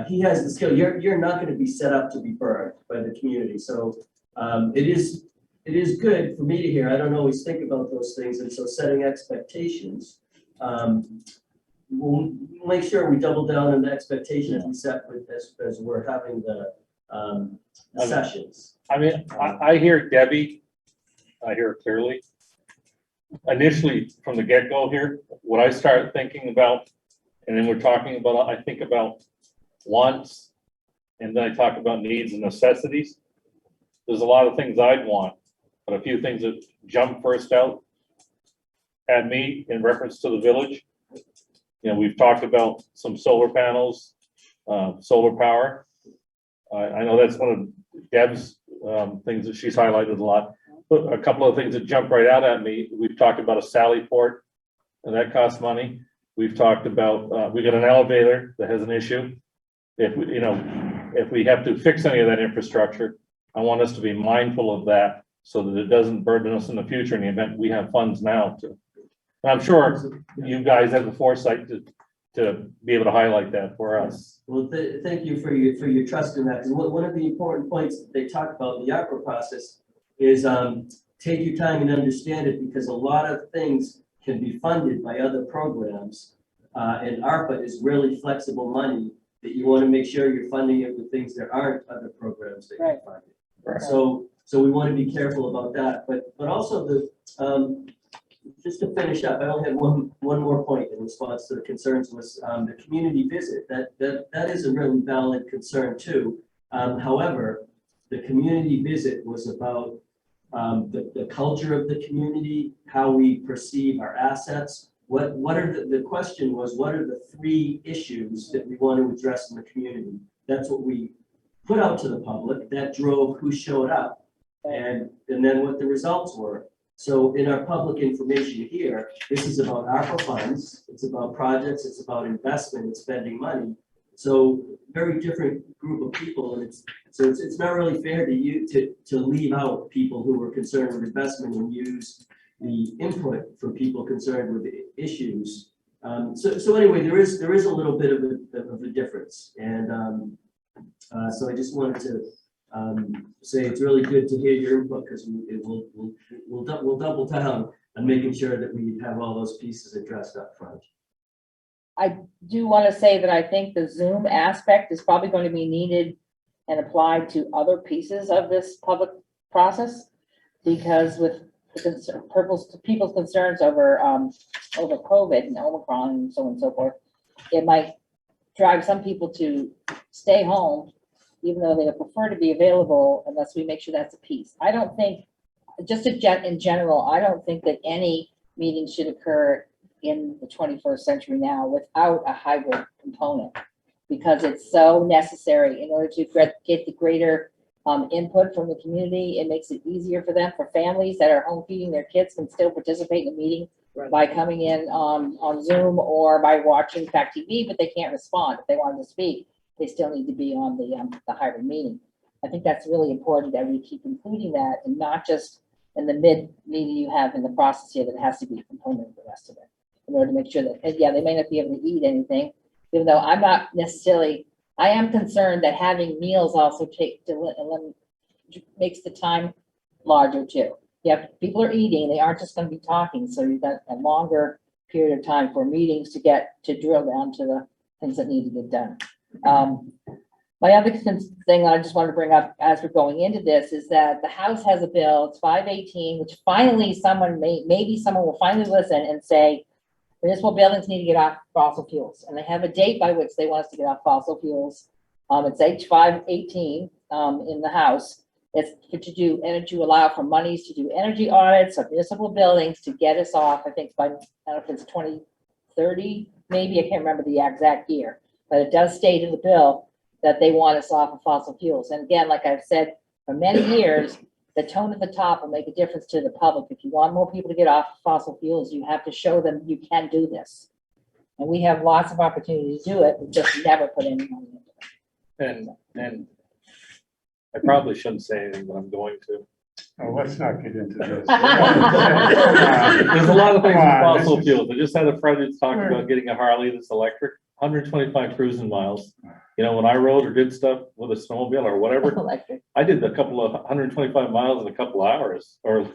he has the skill. You're not gonna be set up to be burned by the community. So, it is good for me to hear. I don't always think about those things. And so setting expectations, we'll make sure we double down on the expectations we set with as we're having the sessions. I mean, I hear Debbie, I hear it clearly. Initially, from the get-go here, what I started thinking about, and then we're talking about, I think about wants, and then I talk about needs and necessities. There's a lot of things I'd want, but a few things that jump first out at me in reference to the village. You know, we've talked about some solar panels, solar power. I know that's one of Deb's things that she's highlighted a lot. But a couple of things that jump right out at me. We've talked about a Sally port, and that costs money. We've talked about, we got an elevator that has an issue. If we, you know, if we have to fix any of that infrastructure, I want us to be mindful of that so that it doesn't burden us in the future in the event we have funds now to. And I'm sure you guys have the foresight to be able to highlight that for us. Well, thank you for your trust in that. Because one of the important points that they talk about in the ARPA process is take your time and understand it, because a lot of things can be funded by other programs. And ARPA is really flexible money that you want to make sure you're funding it with things that aren't other programs that you fund. Right. So we want to be careful about that. But also the just to finish up, I only had one more point in response to the concerns was the community visit. That is a really valid concern too. However, the community visit was about the culture of the community, how we perceive our assets. What are the question was, what are the 3 issues that we want to address in the community? That's what we put out to the public. That drove who showed up and then what the results were. So in our public information here, this is about ARPA funds, it's about projects, it's about investment and spending money. So very different group of people, and it's not really fair to you to leave out people who were concerned with investment and use the input from people concerned with the issues. So anyway, there is a little bit of a difference, and so I just wanted to say it's really good to hear your input, because we'll double down on making sure that we have all those pieces addressed up front. I do want to say that I think the Zoom aspect is probably going to be needed and applied to other pieces of this public process, because with the people's concerns over COVID and Omicron and so on and so forth, it might drive some people to stay home, even though they would prefer to be available, unless we make sure that's a piece. I don't think, just in general, I don't think that any meeting should occur in the 21st century now without a hybrid component, because it's so necessary in order to get the greater input from the community. It makes it easier for them, for families that are home feeding their kids can still participate in the meeting by coming in on Zoom or by watching Fact TV, but they can't respond. If they wanted to speak, they still need to be on the hybrid meeting. I think that's really important that we keep including that, and not just in the mid meeting you have in the process here, that it has to be a component of the rest of it, in order to make sure that, and yeah, they may not be able to eat anything, even though I'm not necessarily, I am concerned that having meals also makes the time larger too. Yeah, people are eating, they aren't just going to be talking, so you've got a longer period of time for meetings to drill down to the things that need to get done. My other thing I just want to bring up as we're going into this is that the House has a bill, it's 518, which finally maybe someone will finally listen and say, municipal buildings need to get off fossil fuels. And they have a date by which they want us to get off fossil fuels. It's H518 in the House. It's to allow for monies to do energy audits of municipal buildings to get us off, I think by, I don't know if it's 2030, maybe, I can't remember the exact year. But it does state in the bill that they want us off of fossil fuels. And again, like I've said for many years, the tone at the top will make a difference to the public. If you want more people to get off of fossil fuels, you have to show them you can do this. And we have lots of opportunity to do it, we just never put any money into it. And I probably shouldn't say anything, but I'm going to. Oh, let's not get into this. There's a lot of things with Come on, fossil this is- fuels. I just had a friend who's talking about getting a Harley that's electric, 125 cruising miles. You know, when I rode or did stuff with a snowmobile or whatever, Electric. I did a couple of 125 miles in a couple of hours, or,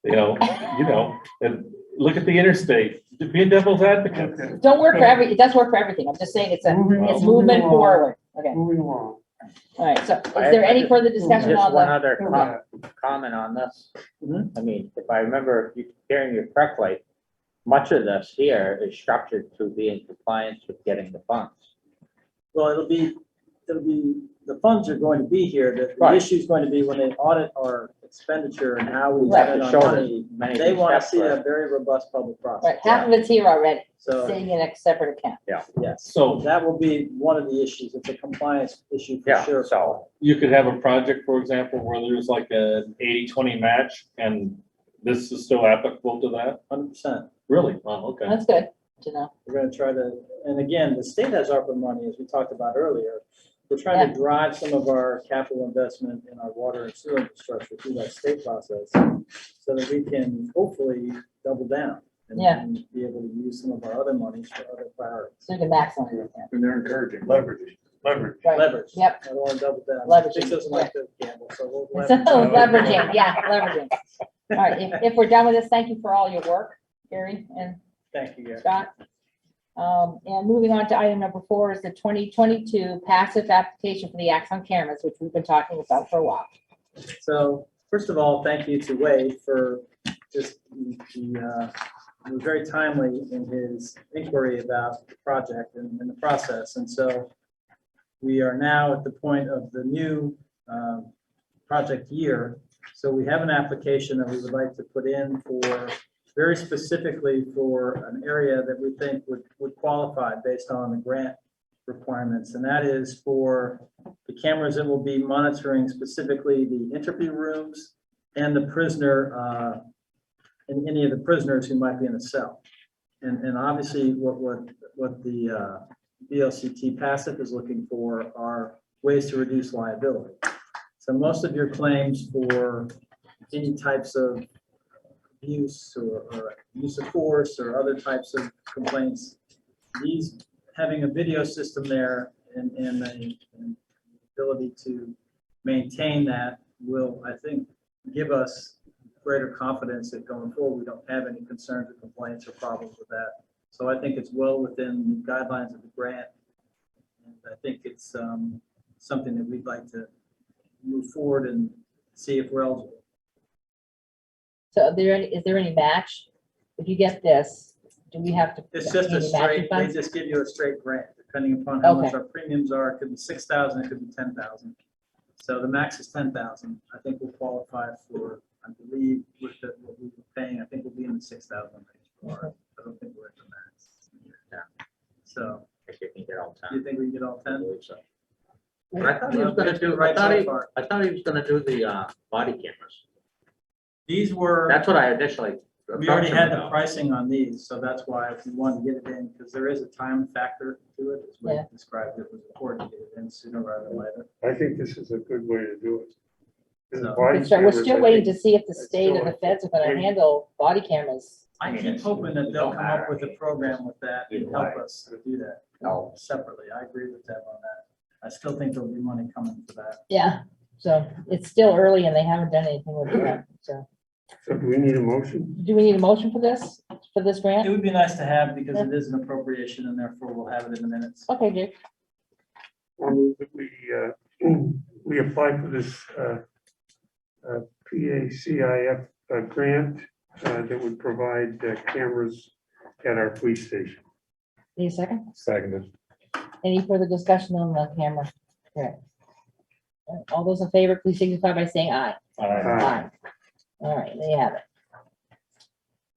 and look at the interstate, be a devil's advocate. Okay, Don't work for it does work for everything. I'm just saying it's Moving movement along. forward. Okay, moving along. all right. So is there any further discussion Just on one the? other comment on this. Mhm. I mean, if I remember you hearing you correctly, much of this here is structured to be in compliance with getting the funds. Well, the funds are going to be here. The Right. issue is going to be when they audit our expenditure and how we Right. spend To our show money. that many of They these want to steps see are- a very robust public Right, process. half of it's here already, So, sitting in a separate account. yes, So that will be one of the issues. It's a compliance issue for Yeah, sure. so, you could have a project, for example, where there's like an 80-20 match, and this is still applicable to that? 100%. Really? Wow, okay. That's good to know. We're going to try to, and again, the state has ARPA money, as we talked about earlier. We're trying to drive some of our capital investment in our water and sewer infrastructure through that state process so that we can hopefully double down and Yeah. and be able to use some of our other monies for other priorities. So you can maximize it. And they're encouraging leverage. Right. Leverage. Yep. I don't want to double down. Leveraging, Dick doesn't like to gamble, so we'll So leverage. leveraging, yeah, leveraging. All right, if we're done with this, thank you for all your work, Gary and Thank you, Gary. Scott. And moving on to item number 4 is the 2022 passive application for the Axon cameras, which we've been talking about for a while. So first of all, thank you to Wade for just he was very timely in his inquiry about the project and the process. And so we are now at the point of the new project year. So we have an application that we would like to put in for very specifically for an area that we think would qualify based on the grant requirements. And that is for the cameras that will be monitoring specifically the interview rooms and the prisoner, and any of the prisoners who might be in a cell. And obviously what the VLCT passive is looking for are ways to reduce liability. So most of your claims for any types of abuse or use of force or other types of complaints, these having a video system there and the ability to maintain that will, I think, give us greater confidence that going forward, we don't have any concerns or complaints or problems with that. So I think it's well within the guidelines of the grant. And I think it's something that we'd like to move forward and see if we're eligible. So is there any match? If you get this, do we have to? It's just a any matching straight, they funds? just give you a straight grant, depending upon how much Okay. our premiums are. It could be 6,000, it could be 10,000. So the max is 10,000. I think we'll qualify for, I believe, with what we were paying, I think we'll be in the 6,000 range. Okay. I don't think we're at the max. Yeah. So, if you can get all do you 10. think we can get all I 10? believe so. But I thought he was gonna do, Right so far. I thought he was gonna do the, body cameras. These were, That's what I initially. we already had the approached him pricing on these, so that's why we wanted to get it in, because there is a time factor to it, as we Yeah. described. It was important to get it in sooner rather than later. I think this is a good way to do it. This is So- body We're cameras, still I waiting think. to see if the It's state and still- the feds are gonna handle body cameras. I mean, keep it's- hoping that it they'll don't come up matter. with a program with that and Either help way. us to do that No. separately. I agree with Deb on that. I still think there'll be money coming for that. Yeah, so it's still early and they haven't done anything with that, so. So do we need a motion? Do we need a motion for this It grant? would be nice to have because it is an appropriation and therefore we'll have it in the minutes. Okay, Jake. I'll move that we apply for this PACIF grant that would provide cameras at our police station. Need a second? Seconded. Any further discussion on the camera? Okay. All those in favor, please signify by saying aye. Aye. All right, there you have it.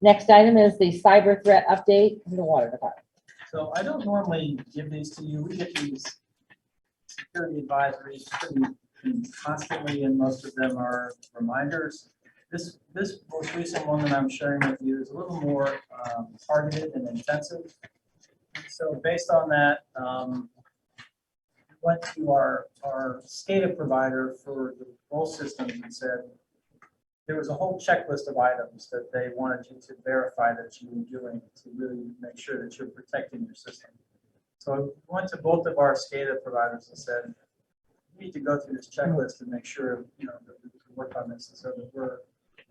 Next item is the cyber threat update from the water department. So I don't normally give these to you. We get these security advisories pretty constantly and most of them are reminders. This most recent one that I'm sharing with you is a little more targeted and intensive. So based on that, went to our SCADA provider for the whole system and said, there was a whole checklist of items that they wanted you to verify that you were doing to really make sure that you're protecting your system. So I went to both of our SCADA providers and said, we need to go through this checklist and make sure, that we can work on this so that we're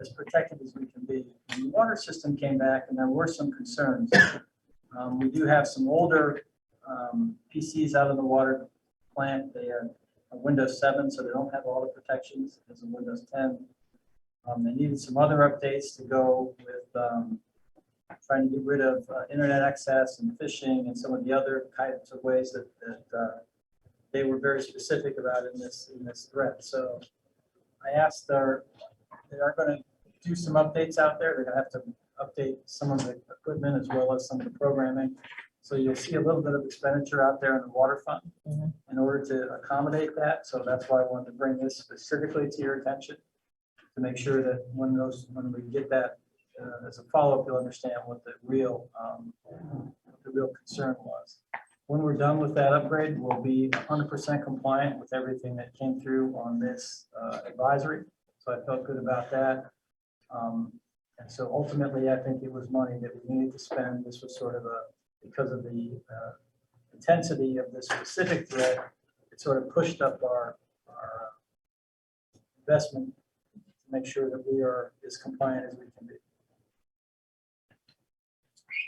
as protected as we can be. And the water system came back and there were some concerns. We do have some older PCs out in the water plant. They are Windows 7, so they don't have all the protections as a Windows 10. They needed some other updates to go with trying to get rid of internet access and phishing and some of the other types of ways that they were very specific about in this threat. So I asked they are going to do some updates out there. They're going to have to update some of the equipment as well as some of the programming. So you'll see a little bit of expenditure out there in the water fund in order to accommodate that. So that's why I wanted to bring this specifically to your attention to make sure that when we get that as a follow-up, you'll understand what the real concern was. When we're done with that upgrade, we'll be 100% compliant with everything that came through on this advisory. So I felt good about that. And so ultimately, I think it was money that we needed to spend. This was sort of because of the intensity of this specific threat, it sort of pushed up our investment to make sure that we are as compliant as we can be.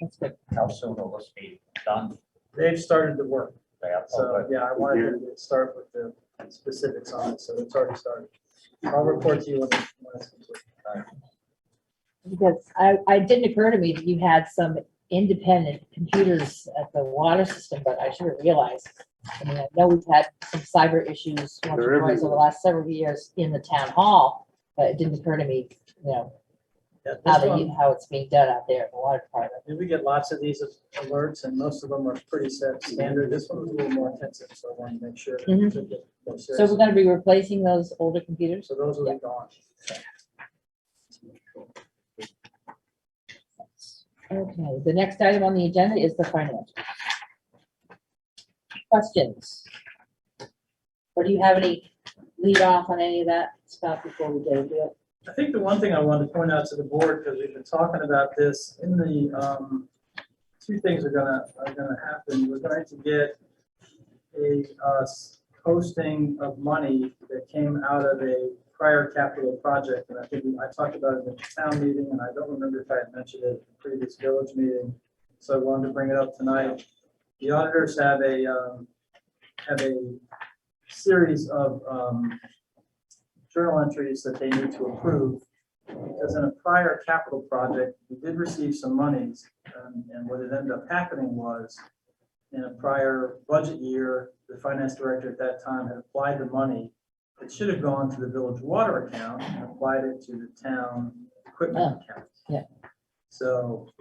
That's good. How soon will this be done? They've started the work. They have- So, yeah, I wanted to start with the specifics on it, so it's already started. I'll report to you when it's complete. Because it didn't occur to me that you had some independent computers at the water system, but I should have realized. I mean, I know we've had some cyber issues once or twice over the last several years in the town hall, but it didn't occur to me, Yeah, this one- how it's being done out there in the water department. We get lots of these alerts, and most of them are pretty set standard. This one was a little more intensive, so I wanted to make sure that we took it more So we're seriously. gonna be replacing those older computers? So those will be gone. Okay, the next item on the agenda is the financial. Questions? Or do you have any lead off on any of that stuff before we get into it? I think the one thing I wanted to point out to the board, because we've been talking about this, in the, two things are gonna happen. We're going to get a posting of money that came out of a prior capital project, and I think I talked about it at the town meeting, and I don't remember if I had mentioned it at the previous village meeting, so I wanted to bring it up tonight. The auditors have a series of journal entries that they need to approve. Because in a prior capital project, we did receive some monies, and what it ended up happening was, in a prior budget year, the finance director at that time had applied the money. It should have gone to the village water account and applied it to the town equipment account. yeah. So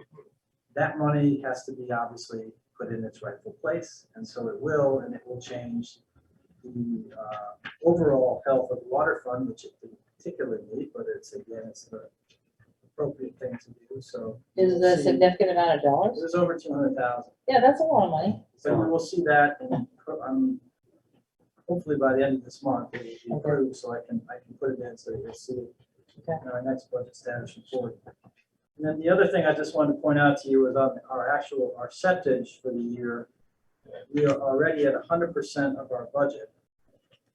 that money has to be obviously put in its rightful place, and so it will, and it will change the overall health of the water fund, which it didn't particularly need, but it's the appropriate thing to do, so. Is it a significant amount of It dollars? was over 200,000. Yeah, that's a lot of money. So we will see that, and hopefully by the end of this month, it will be approved, so I can put it in, so you'll see it in our next budget status report. And then the other thing I just wanted to point out to you is on our septage for the year. We are already at 100% of our budget,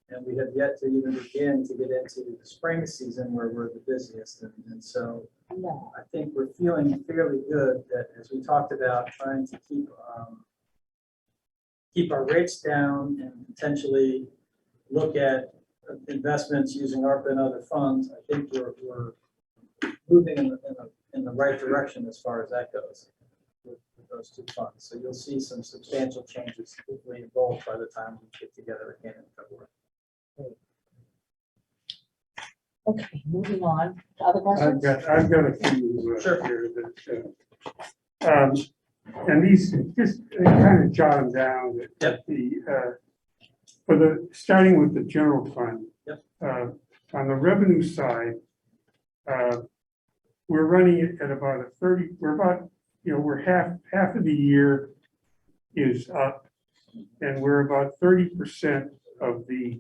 and we have yet to even begin to get into the spring season where we're the busiest, and so No. I think we're feeling fairly good that, as we talked about, trying to keep our rates down and potentially look at investments using ARPA and other funds. I think we're moving in the right direction as far as that goes with those two funds. So you'll see some substantial changes, hopefully in both, by the time we get together again in February. Okay, moving on. Other I've questions? got a few Sure. here that, and these, just kind of jot them down, that starting with the general fund. Yep. On the revenue side, we're running it at about we're half of the year is up, and we're about 30% of the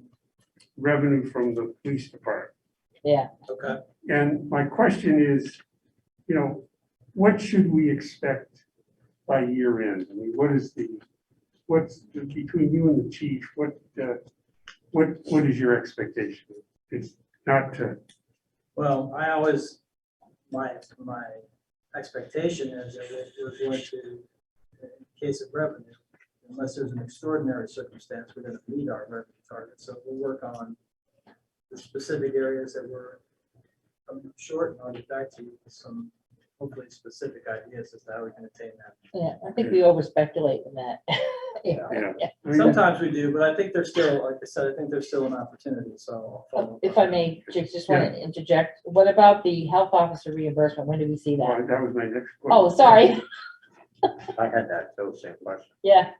revenue from the police department. Yeah, Okay. And my question is, you know, what should we expect by year end? I mean, what's between you and the chief, what is your expectation? It's not to, Well, my expectation is that we're going to, in case of revenue, unless there's an extraordinary circumstance, we're gonna meet our revenue target. So we'll work on the specific areas that we're short, and I'll get back to you with some hopefully specific ideas as to how we can attain that. yeah, I think we over speculate in that. yeah. Yeah. I mean, Sometimes we do, but I think there's still, like I said, I think there's still an opportunity, so I'll follow up. If I may, just want to interject, what about the health officer reimbursement? When do we see that? That was my next question. Oh, sorry, I had that, too, same question. yeah.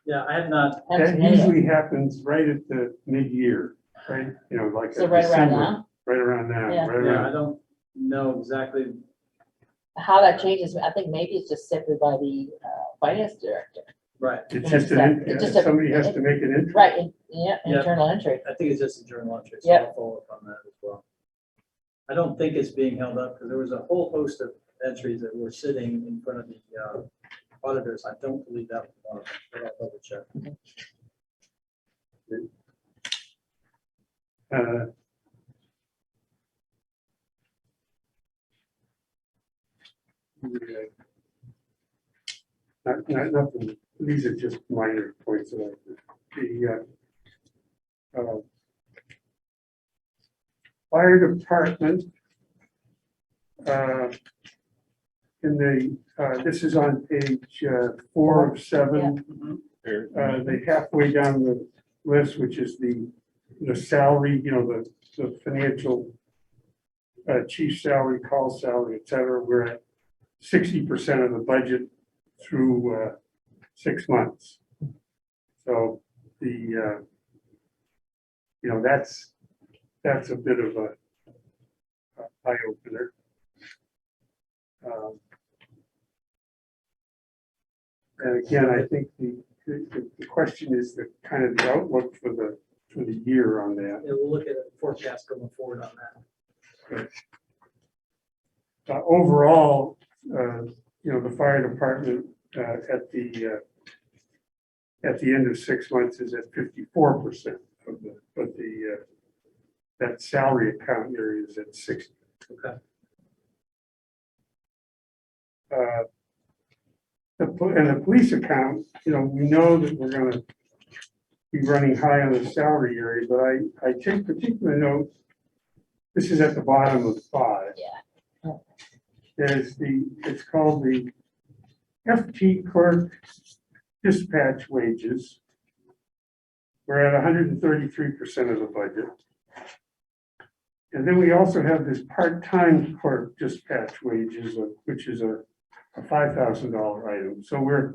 Yeah, I have not, haven't That seen any yet. usually happens right at the mid-year, right? You know, like. So right around December, now? Right around now, Yeah. right yeah, I around. don't know exactly. How that changes, I think maybe it's just simply by the finance director. Right, It's just It's just a- somebody has to make an entry. Right, yeah, Yeah. internal entry. I think it's just a journal entry, so Yep. I'll follow up on that as well. I don't think it's being held up, because there was a whole host of entries that were sitting in front of the auditors. I don't believe that was one of them, but I'll double check. Uh, Nothing, these are just minor points that fire department, this is on page 4 of 7. The halfway down the list, which is the salary, you know, the financial chief salary, call salary, et cetera, we're at 60% of the budget through 6 months. So that's a bit of a eye opener. And again, I think the question is the kind of the outlook for the year on that. Yeah, we'll look at a forecast going forward on that. Overall, the fire department at the end of 6 months is at 54% of but that salary account area is at 60. Okay. And the police account, we know that we're going to be running high on the salary area, but I take particular note, this is at the bottom of 5. Yeah. It's called the FT clerk dispatch wages. We're at 133% of the budget. And then we also have this part-time clerk dispatch wages, which is a $5,000 item. So we're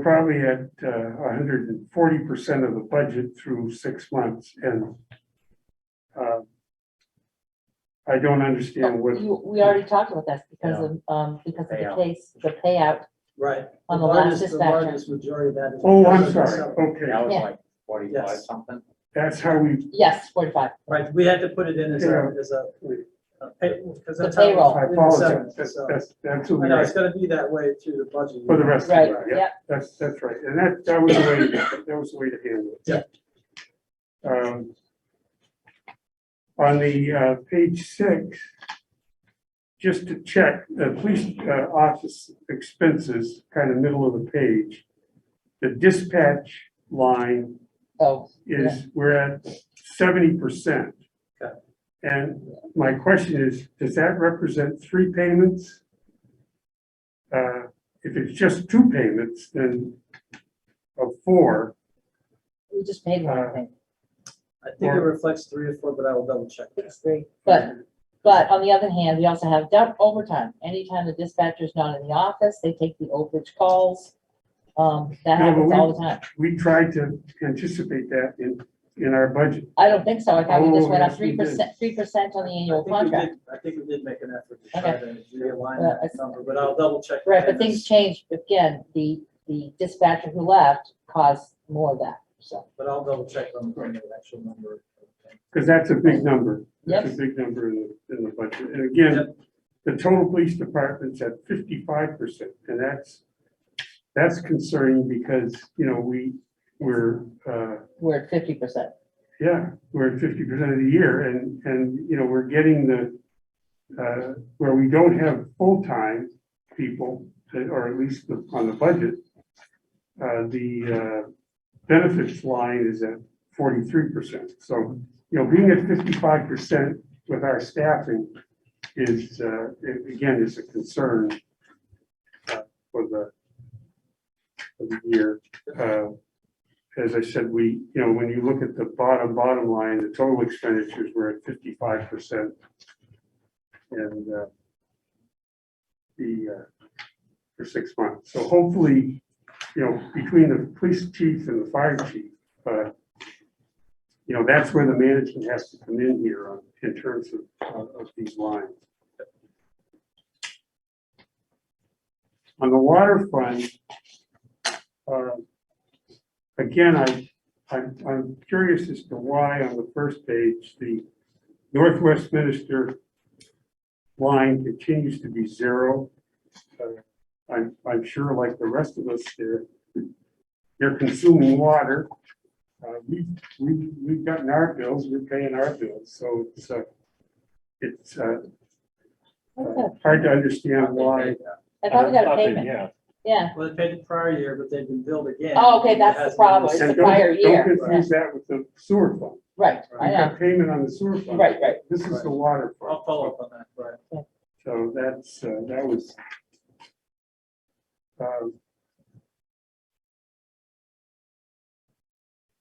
probably at 140% of the budget through 6 months. And I don't understand what. We already talked about this because of the case, the payout. Right. On the last The dispatcher. largest majority of that is. Oh, I'm because of the sorry. salary. Okay, That was Yeah. like 45 Yes. something. that's how we. Yes, 45. Right, we had to put it in as Yeah. because The that's how. it was payroll. I in the apologize. seventies, so- That's I absolutely know, right. it's gonna be that way through the budget. For the rest of Right, it, yeah. yeah, that's right. And that was the way, that was the way to handle it. Yeah. On the page 6, just to check, the police office expenses, kind of middle of the page, the dispatch line Oh, is, we're at 70%. Okay. And my question is, does that represent 3 payments? If it's just 2 payments, then of 4, we just paid one thing. I think it reflects 3 or 4, but I will double check. It's 3. But on the other hand, we also have overtime. Anytime the dispatcher's not in the office, they take the overage calls. That but happens all the time. we tried to anticipate that in our budget. I don't think so. I thought we just Oh, went up yes, we did. 3% on the annual contract. I think we did make an effort to try Okay. to realign Well, that number, but I'll double check. Right, but things changed. Again, the dispatcher who left caused more of that, so. But I'll double check on the actual number. because that's a big number. Yep. That's a big number in the budget. And again, the total police department's at 55%, and that's concerning because, you know, we're We're at 50%. yeah, we're at 50% of the year, and, you know, we're getting where we don't have full-time people, or at least on the budget, the benefits line is at 43%. So, you know, being at 55% with our staffing is, again, is a concern for the year. As I said, you know, when you look at the bottom line, the total expenditures were at 55%. And for 6 months. So hopefully, you know, between the police chief and the fire chief, you know, that's where the management has to come in here in terms of these lines. On the water fund, again, I'm curious as to why on the first page, the Northwest Minister line continues to be zero. I'm sure like the rest of us, they're consuming water. We've gotten our bills, we're paying our bills, so it's hard to understand why. I thought we got a payment. Yeah. Well, they paid the prior year, but they've been billed again. Oh, okay, that's the problem. It's And the prior year. Don't confuse that with the sewer fund. Right, I We know. got payment on the sewer fund. Right. This is the water fund. I'll follow up on that, right. So that was.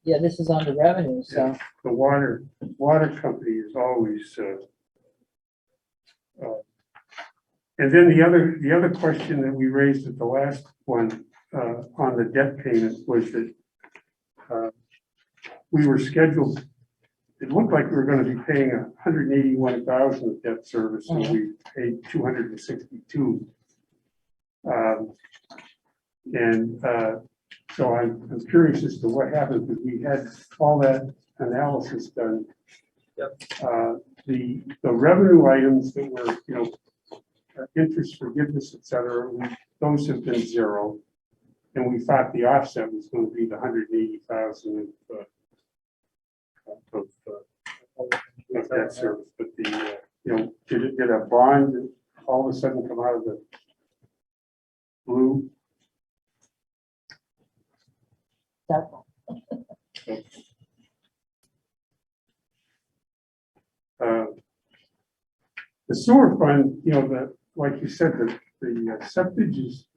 Yeah, this is on the revenue, so. The water company is always, and then the other question that we raised at the last one, on the debt payment was that, we were scheduled, it looked like we were gonna be paying 181,000 of debt service, and we paid 262. So I'm curious as to what happened, because we had all that analysis done. Yep. The revenue items that were, you know, interest forgiveness, et cetera, those have been zero. And we thought the offset was going to be the 180,000 of debt service, but you know, did a bond all of a sudden come out of the blue? Doubtful. The sewer fund, you know, like you said, the septic is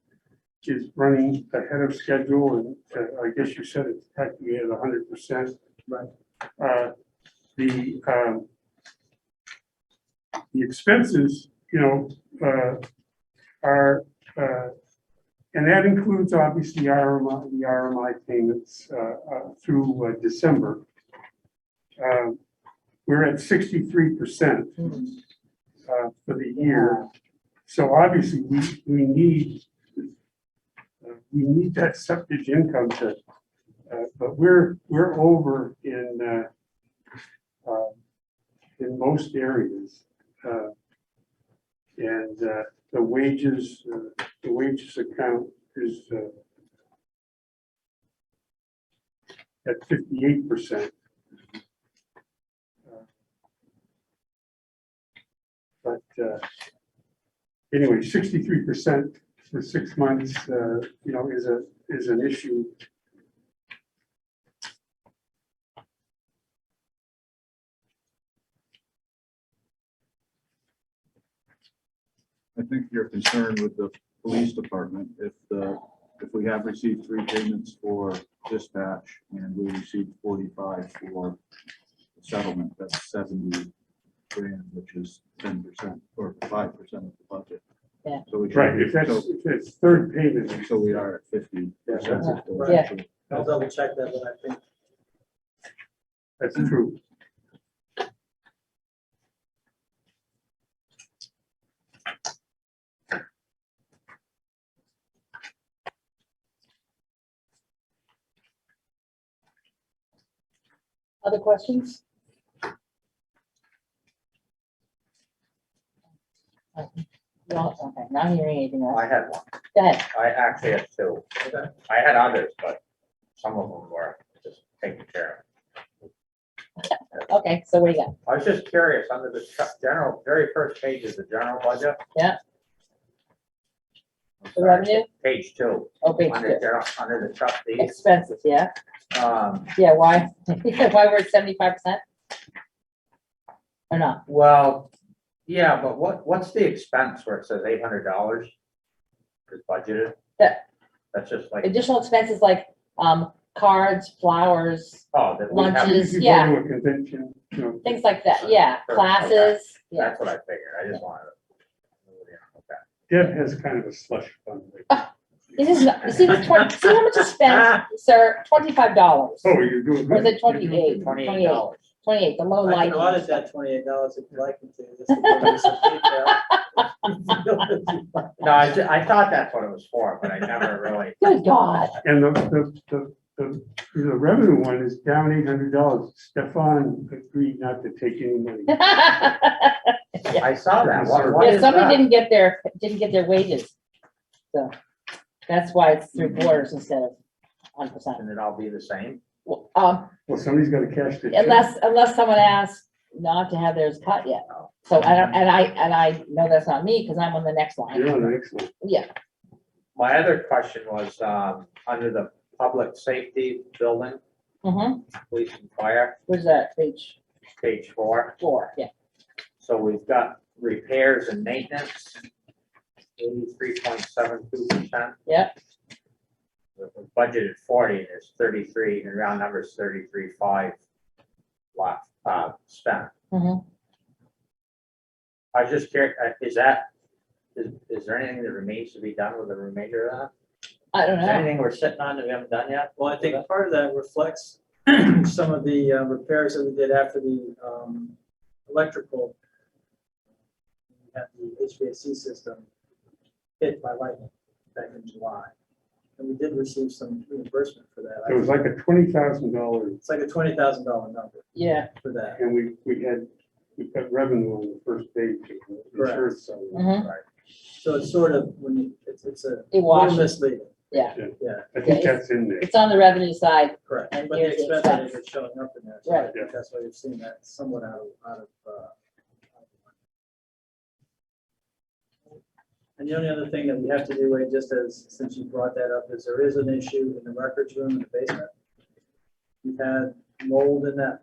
running ahead of schedule, and I guess you said it's technically at 100%. Right. The expenses, you know, are, and that includes obviously the RMI payments through December. We're at 63% for the year. So obviously we need that septic income to, but we're over in most areas. And the wages account is at 58%. But anyway, 63% for 6 months, you know, is an issue. I think you're concerned with the police department. If we have received 3 payments for dispatch and we received 45 for settlement, that's 70 grand, which is 10% or 5% of the budget. Yeah. So we should Right, be- if that's third payment. so we are at 50%. Yeah. I'll double check that, but I think That's true. Other questions? not hearing anything else. I had one. Go ahead. I actually had two. I had others, but some of them were just taken care Okay, so what do you got? of. I was just curious, under the general, very first page is the general budget. Yeah. I'm The sorry, revenue? Page 2. Oh, page Under 2. general, under the trustees. Expenses, yeah. Um, Yeah, why? Why we're at 75%? Or not? well, yeah, but what's the expense where it says $800 is budgeted? That- That's just like, Additional expenses like, cards, flowers, oh, that we have, lunches. If you go Yeah. to a convention, you know. things like that, yeah, Sure, classes, yeah. that's what I figured. I just wanted to. Okay. Deb has kind of a slush fund. This is not, see the 20, see how much is spent, sir, $25. Oh, you're doing. Or is it good. 28? $28. 28, the low I light. can audit that $28 if you'd like me to, just to give you some detail. No, I thought that's what it was for, but I never really. Good God. And the revenue one is down $800. Stefan agreed not to take any money. I saw that. What Yeah, is somebody that? didn't get their wages. So that's why it's 3/4 instead of 1%. Can it all be the same? Well, Well, somebody's got to cash the check. unless someone asks not to have theirs cut yet. So I don't, and I know that's not me because I'm on the next line. You're on the next one. Yeah, My other question was, under the public safety building, police and fire, Where's that? Page page 4. 4, yeah. So we've got repairs and maintenance, 83.72%. Yep. The budgeted 40, and there's 33, in round numbers, 33.5 left, spent. Mhm. I was just curious, is there anything that remains to be done with the remainder of that? I don't Is there know. anything we're sitting on that we haven't done yet? Well, I think part of that reflects some of the repairs that we did after the electrical. We had the HVAC system hit by lightning back in July. And we did receive some reimbursement for that. It was like a $20,000, It's like a $20,000 number Yeah. for that. and we got revenue on the first page of the Correct. insurance. side. Mhm. So it's sort of, when you, it's a It little washes. misleading. Yeah. Yeah, I think that's in there. It's on the revenue side. correct. And But the here's the expense that expense. is showing up in there. So Right. I think that's why you've seen that somewhat out of. And the only other thing that we have to do, Wade, just as, since you brought that up, is there is an issue in the records room in the basement. We've had mold in that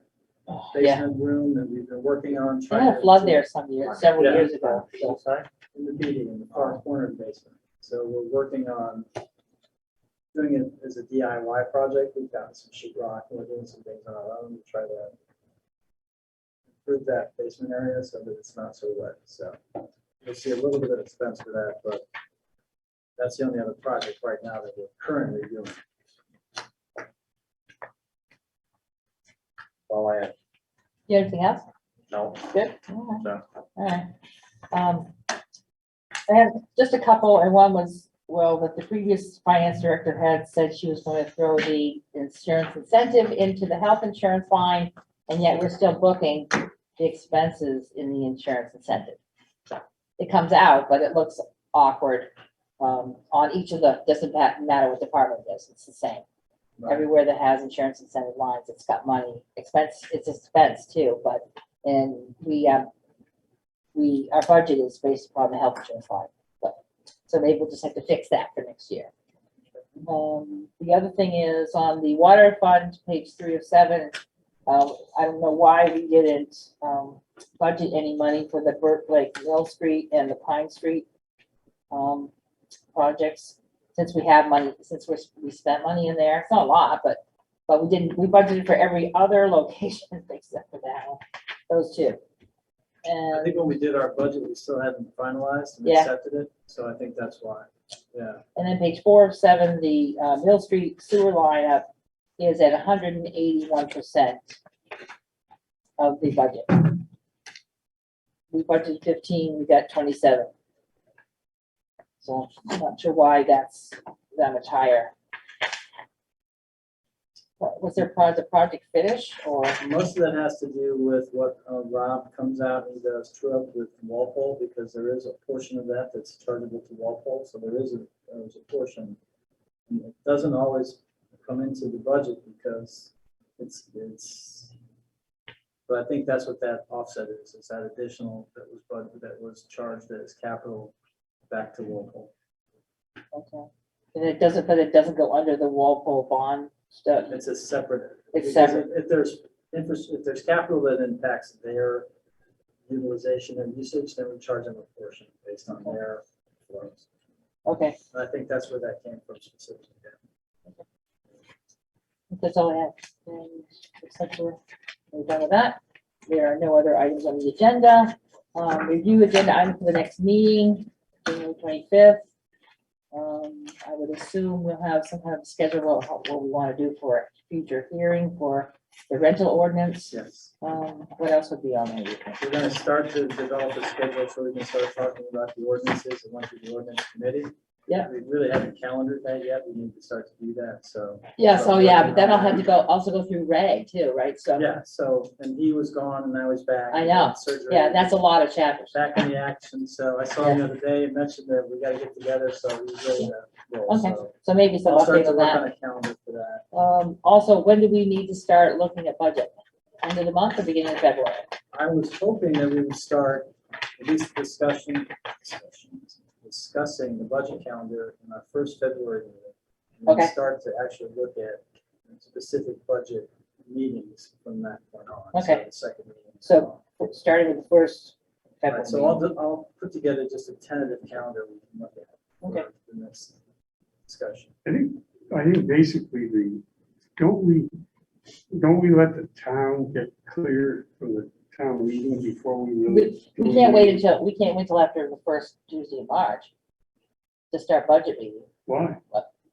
Oh, yeah. basement room that we've been working on. I trying had a to- flood there several Yeah. years ago. So In the PD, in the far corner of the basement. So we're working on doing it as a DIY project. We've got some sheet rock, and we're doing some things on our own to try to improve that basement area so that it's not so wet. So you'll see a little bit of expense for that, but that's the only other project right now that we're currently doing. Well, I have, You have anything else? no, Good. All right. so, All right. I have just a couple, and one was, well, that the previous finance director had said she was going to throw the insurance incentive into the health insurance line, and yet we're still booking the expenses in the insurance incentive. It comes out, but it looks awkward on each of the, doesn't matter what department it is, it's the same. Everywhere that has insurance incentive lines, it's got money, expense, it's expense too, but, and our budget is based upon the health insurance line, but, so maybe we'll just have to fix that for next year. The other thing is on the water fund, page 3 of 7, I don't know why we didn't, budget any money for the Burt Lake Mill Street and the Pine Street, projects, since we have money, since we spent money in there. It's not a lot, but we budgeted for every other location except for that one, those two. I And think when we did our budget, we still hadn't finalized and Yeah. accepted it, so I think that's why. Yeah, And then page 4 of 7, the Mill Street sewer lineup is at 181% of the budget. We budgeted 15, we got 27. So I'm not sure why that's that much higher. was there project finish or? Most of that has to do with what Rob comes out and does true up with Walpole, because there is a portion of that that's chargeable to Walpole, so there's a portion. And it doesn't always come into the budget because but I think that's what that offset is that additional that was charged as capital back to Walpole. Okay. And it doesn't go under the Walpole bond stuff. It's a separate. It's because separate. If there's capital that impacts their utilization and usage, then we charge them a portion based on their flows. Okay, And I think that's where that came from specifically. that's all I have. And except we're done with that. There are no other items on the agenda. Review agenda item for the next meeting, January 25th. I would assume we'll have some kind of schedule of what we want to do for a future hearing for the rental ordinance. Yes. What else would be on there? We're gonna start to develop a schedule so we can start talking about the ordinances and went through the ordinance committee. Yeah. We really haven't calendared that yet. We need to start to do that, so. Yes, oh yeah, but then I'll have to also go through Ray too, right? So, Yeah, so, and he was gone and now he's back. I know. Surgery. yeah, that's a lot of chapters. Back in the action, so I saw him the other day, and mentioned that we gotta get together, so he's ready to roll. Okay. So So maybe some I'll start update to on work that. on a calendar for that. Also, when do we need to start looking at budget? End of the month or beginning of February? I was hoping that we would start at least discussing the budget calendar in our first February meeting. And Okay. then start to actually look at specific budget meetings from that point on. Okay. The second meeting. So starting with the first February. Right, so I'll put together just a tentative calendar we can look at. Okay. For the next discussion. I think basically don't we let the town get clear from the town meeting before we really? We can't wait till after the first Tuesday of March to start budget meeting, Why?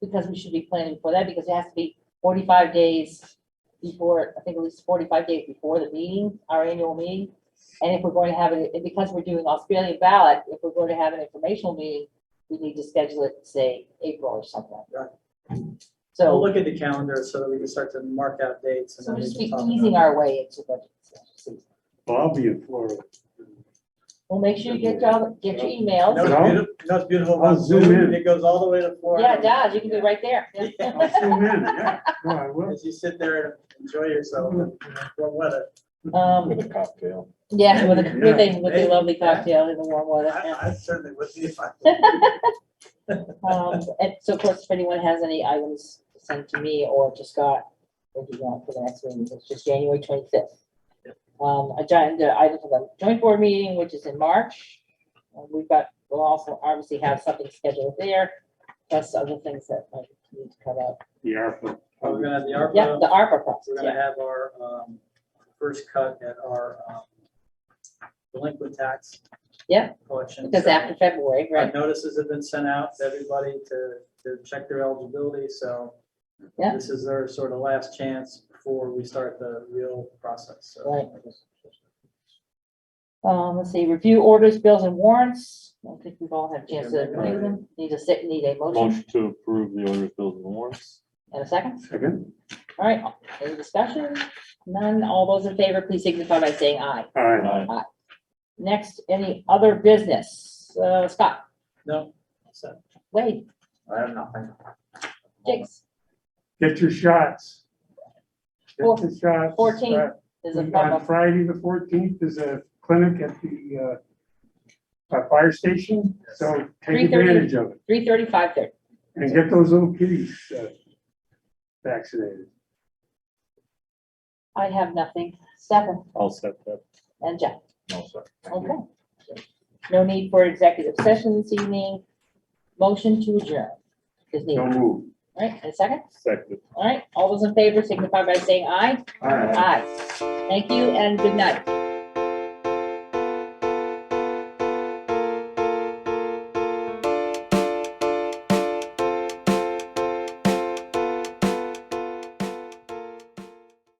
because we should be planning for that, because it has to be 45 days before, I think at least 45 days before the meeting, our annual meeting. And if we're going to have it, and because we're doing Australian ballot, if we're going to have an informational meeting, we need to schedule it, say, April or something. Right. We'll So, look at the calendar so that we can start to mark out dates. so then we'll we just can be talk easing about our way into budget season. Well, I'll be in Florida. Well, make sure you get your it. emails. No. It's beautiful I'll about zoom Zoom. in. It goes all the way to Florida. Yeah, it does, you can be right there. Yeah. I'll zoom in, yeah. No, I will. As you sit there and enjoy yourself in warm weather. With a cocktail. Yeah, with a Yeah. with a lovely cocktail in the warm weather. yeah. I certainly would be if I. And so of course, if anyone has any items to send to me or to Scott, if you want for the next meeting, it's just January 25th. Agenda item for the joint board meeting, which is in March. We'll also obviously have something scheduled there, plus other things that might need to come up. The ARPA. We're gonna have the ARPA. Yeah, the ARPA process, We're gonna yeah. have our first cut at our delinquent tax. Yeah. Collection. Because So after February, our right? notices have been sent out to everybody to check their eligibility, so. Yeah. This is their sort of last chance before we start the real process, so. Right. Let's see, review orders, bills and warrants. I don't think we've all had a chance to review them. Need a motion Motion to approve the orders, bills, and warrants. and a second. Second? All right, any discussion? None. All those in favor, please signify by saying aye. All right. Aye. Next, any other business? Scott, No, so, Wade, I have nothing. Jakes, Get your shots. Four- Get the shots. 14th is a On problem. Friday, the 14th, is a clinic at the fire station, so take 3:30. advantage of it 3:30, 5:30. and get those little kitties vaccinated. I have nothing. Stefan I'll set that. and Jeff. No, sir. Okay. No need for executive session this evening. Motion to adjourn is needed. Don't move. All right, and a second? Second. All right, all those in favor signify by saying aye. All right. Aye. Thank you and good night.